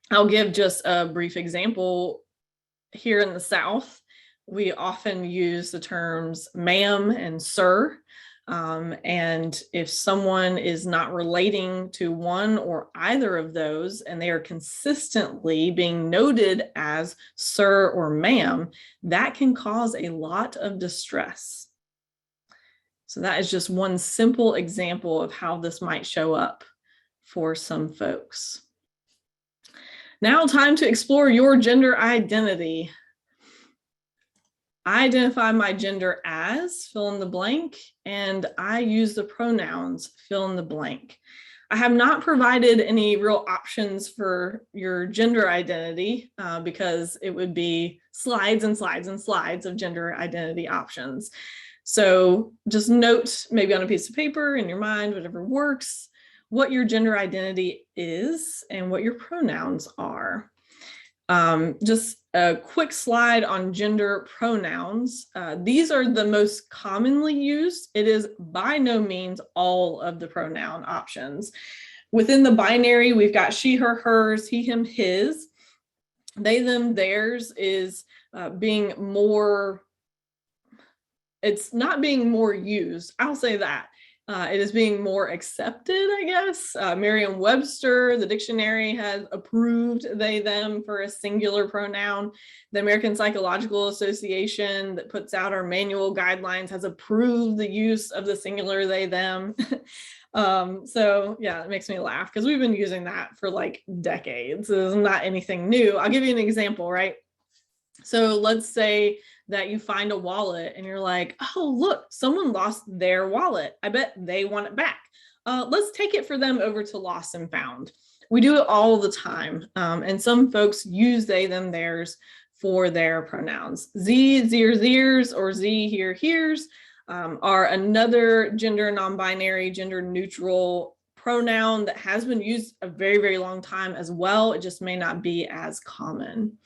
I'll give just a brief example. Here in the South, we often use the terms ma'am and sir. And if someone is not relating to one or either of those, and they are consistently being noted as sir or ma'am, that can cause a lot of distress. So that is just one simple example of how this might show up for some folks. Now, time to explore your gender identity. I identify my gender as fill in the blank, and I use the pronouns fill in the blank. I have not provided any real options for your gender identity because it would be slides and slides and slides of gender identity options. So just note maybe on a piece of paper in your mind, whatever works, what your gender identity is and what your pronouns are. Just a quick slide on gender pronouns. These are the most commonly used. It is by no means all of the pronoun options. Within the binary, we've got she, her, hers, he, him, his. They, them, theirs is being more, it's not being more used. I'll say that. It is being more accepted, I guess. Merriam-Webster, the dictionary, has approved they, them for a singular pronoun. The American Psychological Association that puts out our manual guidelines has approved the use of the singular they, them. So yeah, it makes me laugh because we've been using that for like decades. It's not anything new. I'll give you an example, right? So let's say that you find a wallet and you're like, oh, look, someone lost their wallet. I bet they want it back. Let's take it for them over to lost and found. We do it all the time. And some folks use they, them, theirs for their pronouns. Z, theirs, or Z, here, here's are another gender non-binary, gender neutral pronoun that has been used a very, very long time as well. It just may not be as common.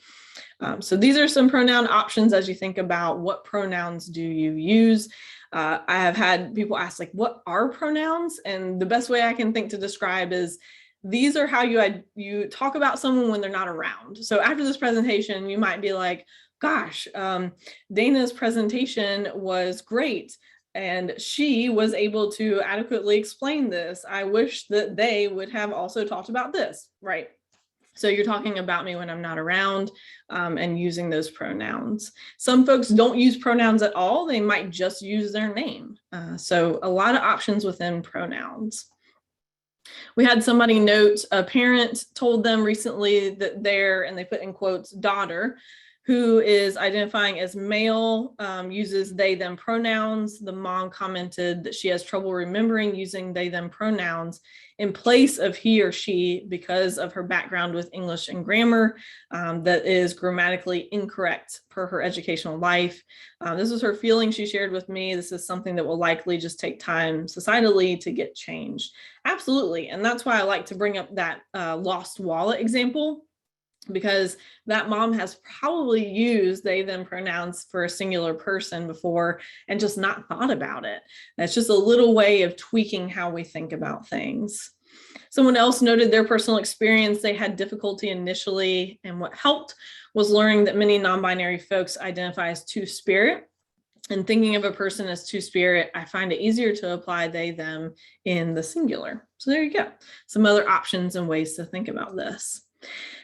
So these are some pronoun options as you think about what pronouns do you use. I have had people ask, like, what are pronouns? And the best way I can think to describe is these are how you talk about someone when they're not around. So after this presentation, you might be like, gosh, Dana's presentation was great. And she was able to adequately explain this. I wish that they would have also talked about this, right? So you're talking about me when I'm not around and using those pronouns. Some folks don't use pronouns at all. They might just use their name. So a lot of options within pronouns. We had somebody note a parent told them recently that their, and they put in quotes, daughter, who is identifying as male, uses they, them pronouns. The mom commented that she has trouble remembering using they, them pronouns in place of he or she because of her background with English and grammar that is grammatically incorrect per her educational life. This was her feeling she shared with me. This is something that will likely just take time societally to get changed. Absolutely. And that's why I like to bring up that lost wallet example, because that mom has probably used they, them pronouns for a singular person before and just not thought about it. That's just a little way of tweaking how we think about things. Someone else noted their personal experience. They had difficulty initially, and what helped was learning that many non-binary folks identify as two-spirit. And thinking of a person as two-spirit, I find it easier to apply they, them in the singular. So there you go. Some other options and ways to think about this.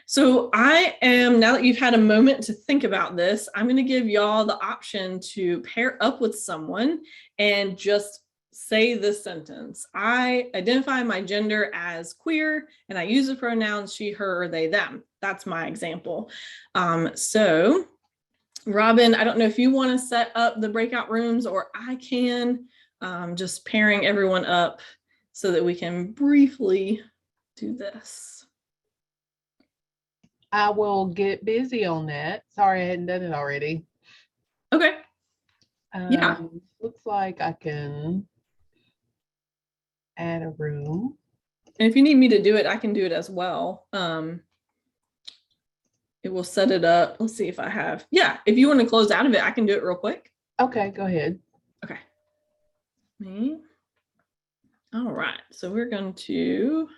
So now that you've had a moment to think about this, I'm going to give y'all the option to pair up with someone and just say this sentence. I identify my gender as queer and I use the pronouns she, her, or they, them. That's my example. So Robin, I don't know if you want to set up the breakout rooms or I can, just pairing everyone up so that we can briefly do this. I will get busy on that. Sorry, I hadn't done it already. Okay. Yeah. Looks like I can add a room. And if you need me to do it, I can do it as well. It will set it up. Let's see if I have. Yeah, if you want to close out of it, I can do it real quick. Okay, go ahead. Okay. Me. All right. So we're going to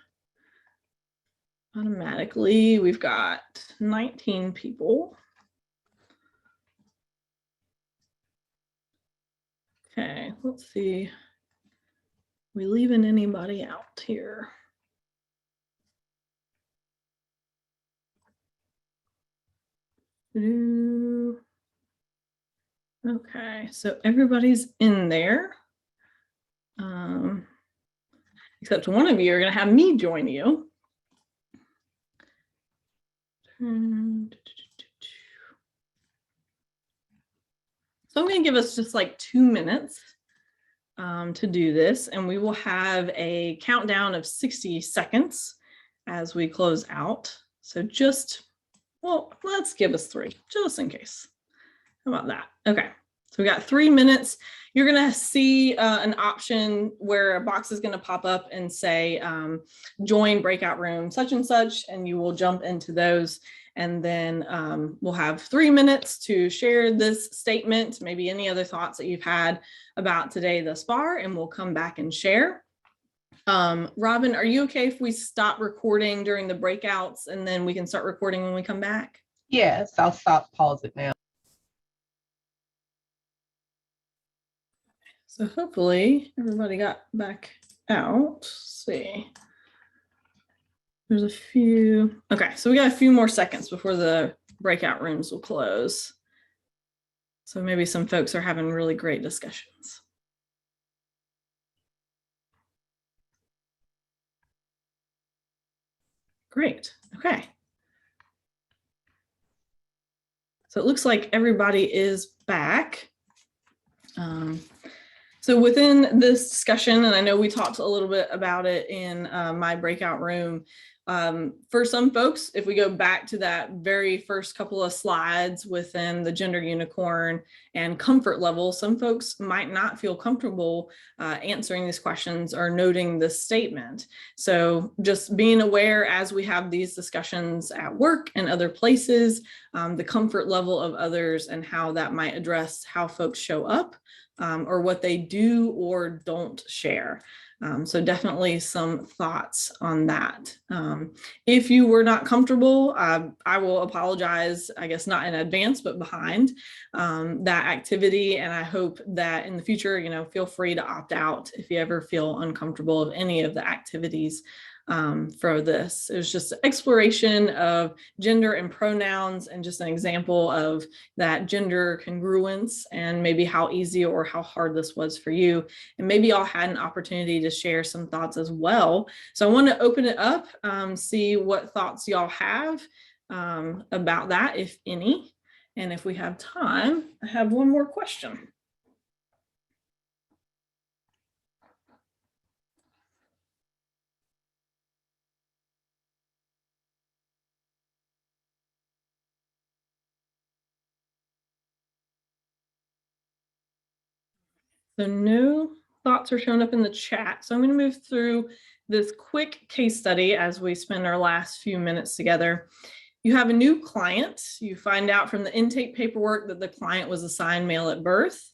automatically, we've got 19 people. Okay, let's see. We leaving anybody out here? Okay, so everybody's in there. Except one of you are going to have me join you. So I'm going to give us just like 2 minutes to do this, and we will have a countdown of 60 seconds as we close out. So just, well, let's give us 3, just in case. How about that? Okay, so we got 3 minutes. You're going to see an option where a box is going to pop up and say, join breakout room such and such, and you will jump into those. And then we'll have 3 minutes to share this statement, maybe any other thoughts that you've had about today thus far, and we'll come back and share. Robin, are you okay if we stop recording during the breakouts and then we can start recording when we come back? Yes, I'll pause it now. So hopefully everybody got back out. Let's see. There's a few. Okay, so we got a few more seconds before the breakout rooms will close. So maybe some folks are having really great discussions. Great. Okay. So it looks like everybody is back. So within this discussion, and I know we talked a little bit about it in my breakout room, for some folks, if we go back to that very first couple of slides within the gender unicorn and comfort level, some folks might not feel comfortable answering these questions or noting this statement. So just being aware as we have these discussions at work and other places, the comfort level of others and how that might address how folks show up or what they do or don't share. So definitely some thoughts on that. If you were not comfortable, I will apologize, I guess not in advance, but behind that activity. And I hope that in the future, you know, feel free to opt out if you ever feel uncomfortable of any of the activities for this. It was just exploration of gender and pronouns and just an example of that gender congruence and maybe how easy or how hard this was for you. And maybe y'all had an opportunity to share some thoughts as well. So I want to open it up, see what thoughts y'all have about that, if any. And if we have time, I have one more question. So no thoughts are showing up in the chat. So I'm going to move through this quick case study as we spend our last few minutes together. You have a new client. You find out from the intake paperwork that the client was assigned male at birth.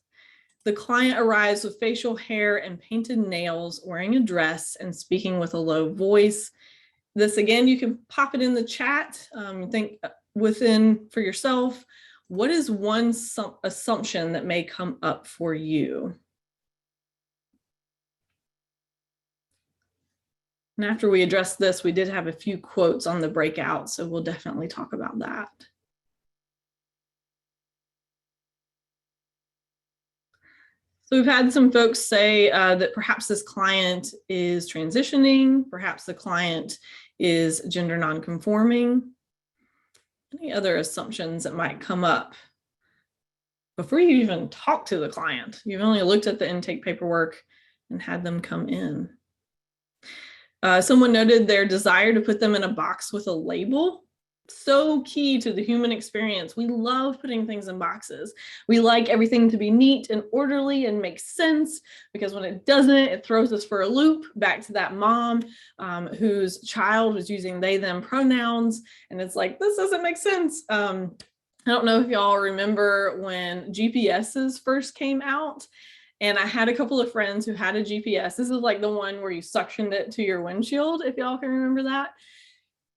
The client arrives with facial hair and painted nails, wearing a dress and speaking with a low voice. This again, you can pop it in the chat. Think within for yourself. What is one assumption that may come up for you? And after we address this, we did have a few quotes on the breakout, so we'll definitely talk about that. So we've had some folks say that perhaps this client is transitioning, perhaps the client is gender nonconforming. Any other assumptions that might come up before you even talk to the client? You've only looked at the intake paperwork and had them come in. Someone noted their desire to put them in a box with a label. So key to the human experience. We love putting things in boxes. We like everything to be neat and orderly and make sense, because when it doesn't, it throws us for a loop. Back to that mom whose child was using they, them pronouns. And it's like, this doesn't make sense. I don't know if y'all remember when GPSs first came out. And I had a couple of friends who had a GPS. This is like the one where you suctioned it to your windshield, if y'all can remember that.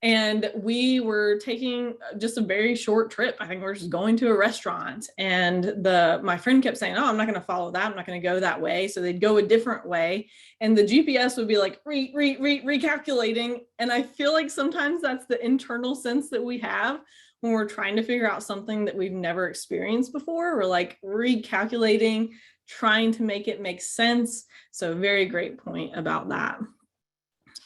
And we were taking just a very short trip. I think we we're just going to a restaurant. And my friend kept saying, oh, I'm not going to follow that. I'm not going to go that way. So they'd go a different way. And the GPS would be like recalculating. And I feel like sometimes that's the internal sense that we have when we're trying to figure out something that we've never experienced before. We're like recalculating, trying to make it make sense. So very great point about that.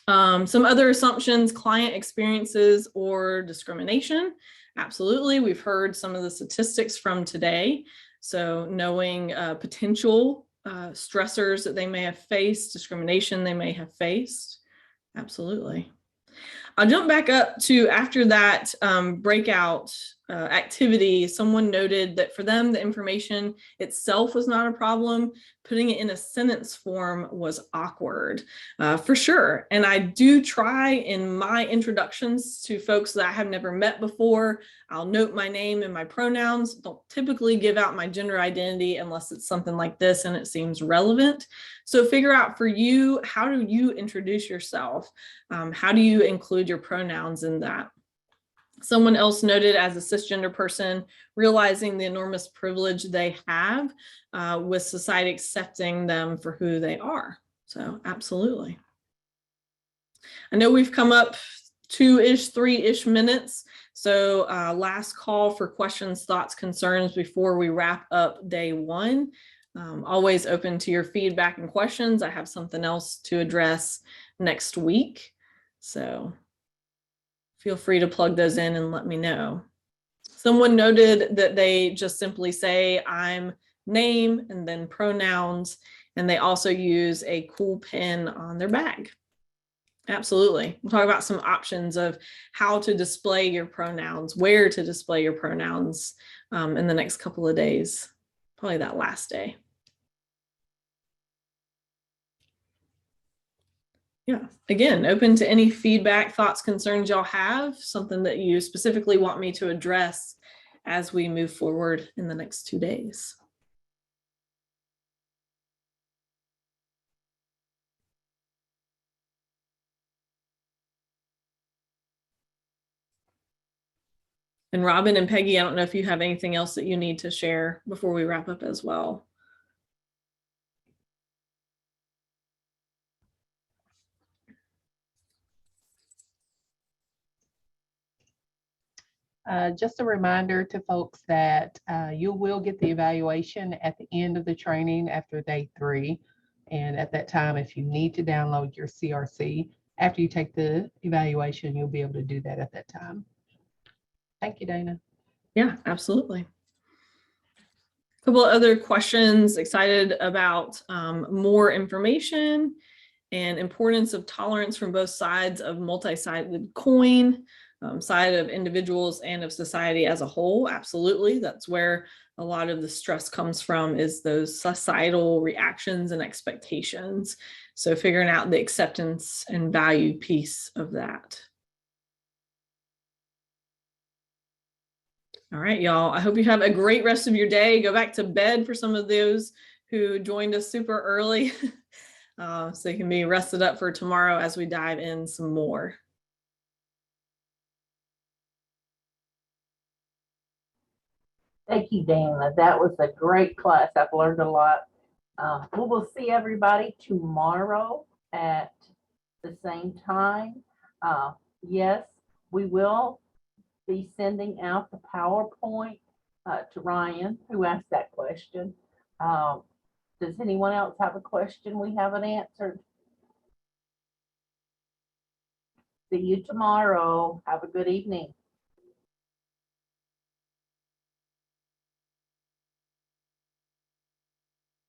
Some other assumptions: client experiences or discrimination. Absolutely. We've heard some of the statistics from today. So knowing potential stressors that they may have faced, discrimination they may have faced. Absolutely. I'll jump back up to after that breakout activity. Someone noted that for them, the information itself was not a problem. Putting it in a sentence form was awkward, for sure. And I do try in my introductions to folks that I have never met before, I'll note my name and my pronouns. Don't typically give out my gender identity unless it's something like this and it seems relevant. So figure out for you, how do you introduce yourself? How do you include your pronouns in that? Someone else noted, as a cisgender person, realizing the enormous privilege they have with society accepting them for who they are. So absolutely. I know we've come up 2-ish, 3-ish minutes. So last call for questions, thoughts, concerns before we wrap up day one. Always open to your feedback and questions. I have something else to address next week. So feel free to plug those in and let me know. Someone noted that they just simply say I'm name and then pronouns, and they also use a cool pin on their bag. Absolutely. We'll talk about some options of how to display your pronouns, where to display your pronouns in the next couple of days, probably that last day. Yeah, again, open to any feedback, thoughts, concerns y'all have, something that you specifically want me to address as we move forward in the next 2 days. And Robin and Peggy, I don't know if you have anything else that you need to share before we wrap up as well. Just a reminder to folks that you will get the evaluation at the end of the training after day 3. And at that time, if you need to download your CRC after you take the evaluation, you'll be able to do that at that time. Thank you, Dana. Yeah, absolutely. A couple of other questions. Excited about more information and importance of tolerance from both sides of multi-sided coin, side of individuals and of society as a whole. Absolutely. That's where a lot of the stress comes from, is those societal reactions and expectations. So figuring out the acceptance and value piece of that. All right, y'all. I hope you have a great rest of your day. Go back to bed for some of those who joined us super early. So you can be rested up for tomorrow as we dive in some more. Thank you, Dana. That was a great class. I've learned a lot. We will see everybody tomorrow at the same time. Yes, we will be sending out the PowerPoint to Ryan, who asked that question. Does anyone else have a question we haven't answered? See you tomorrow. Have a good evening.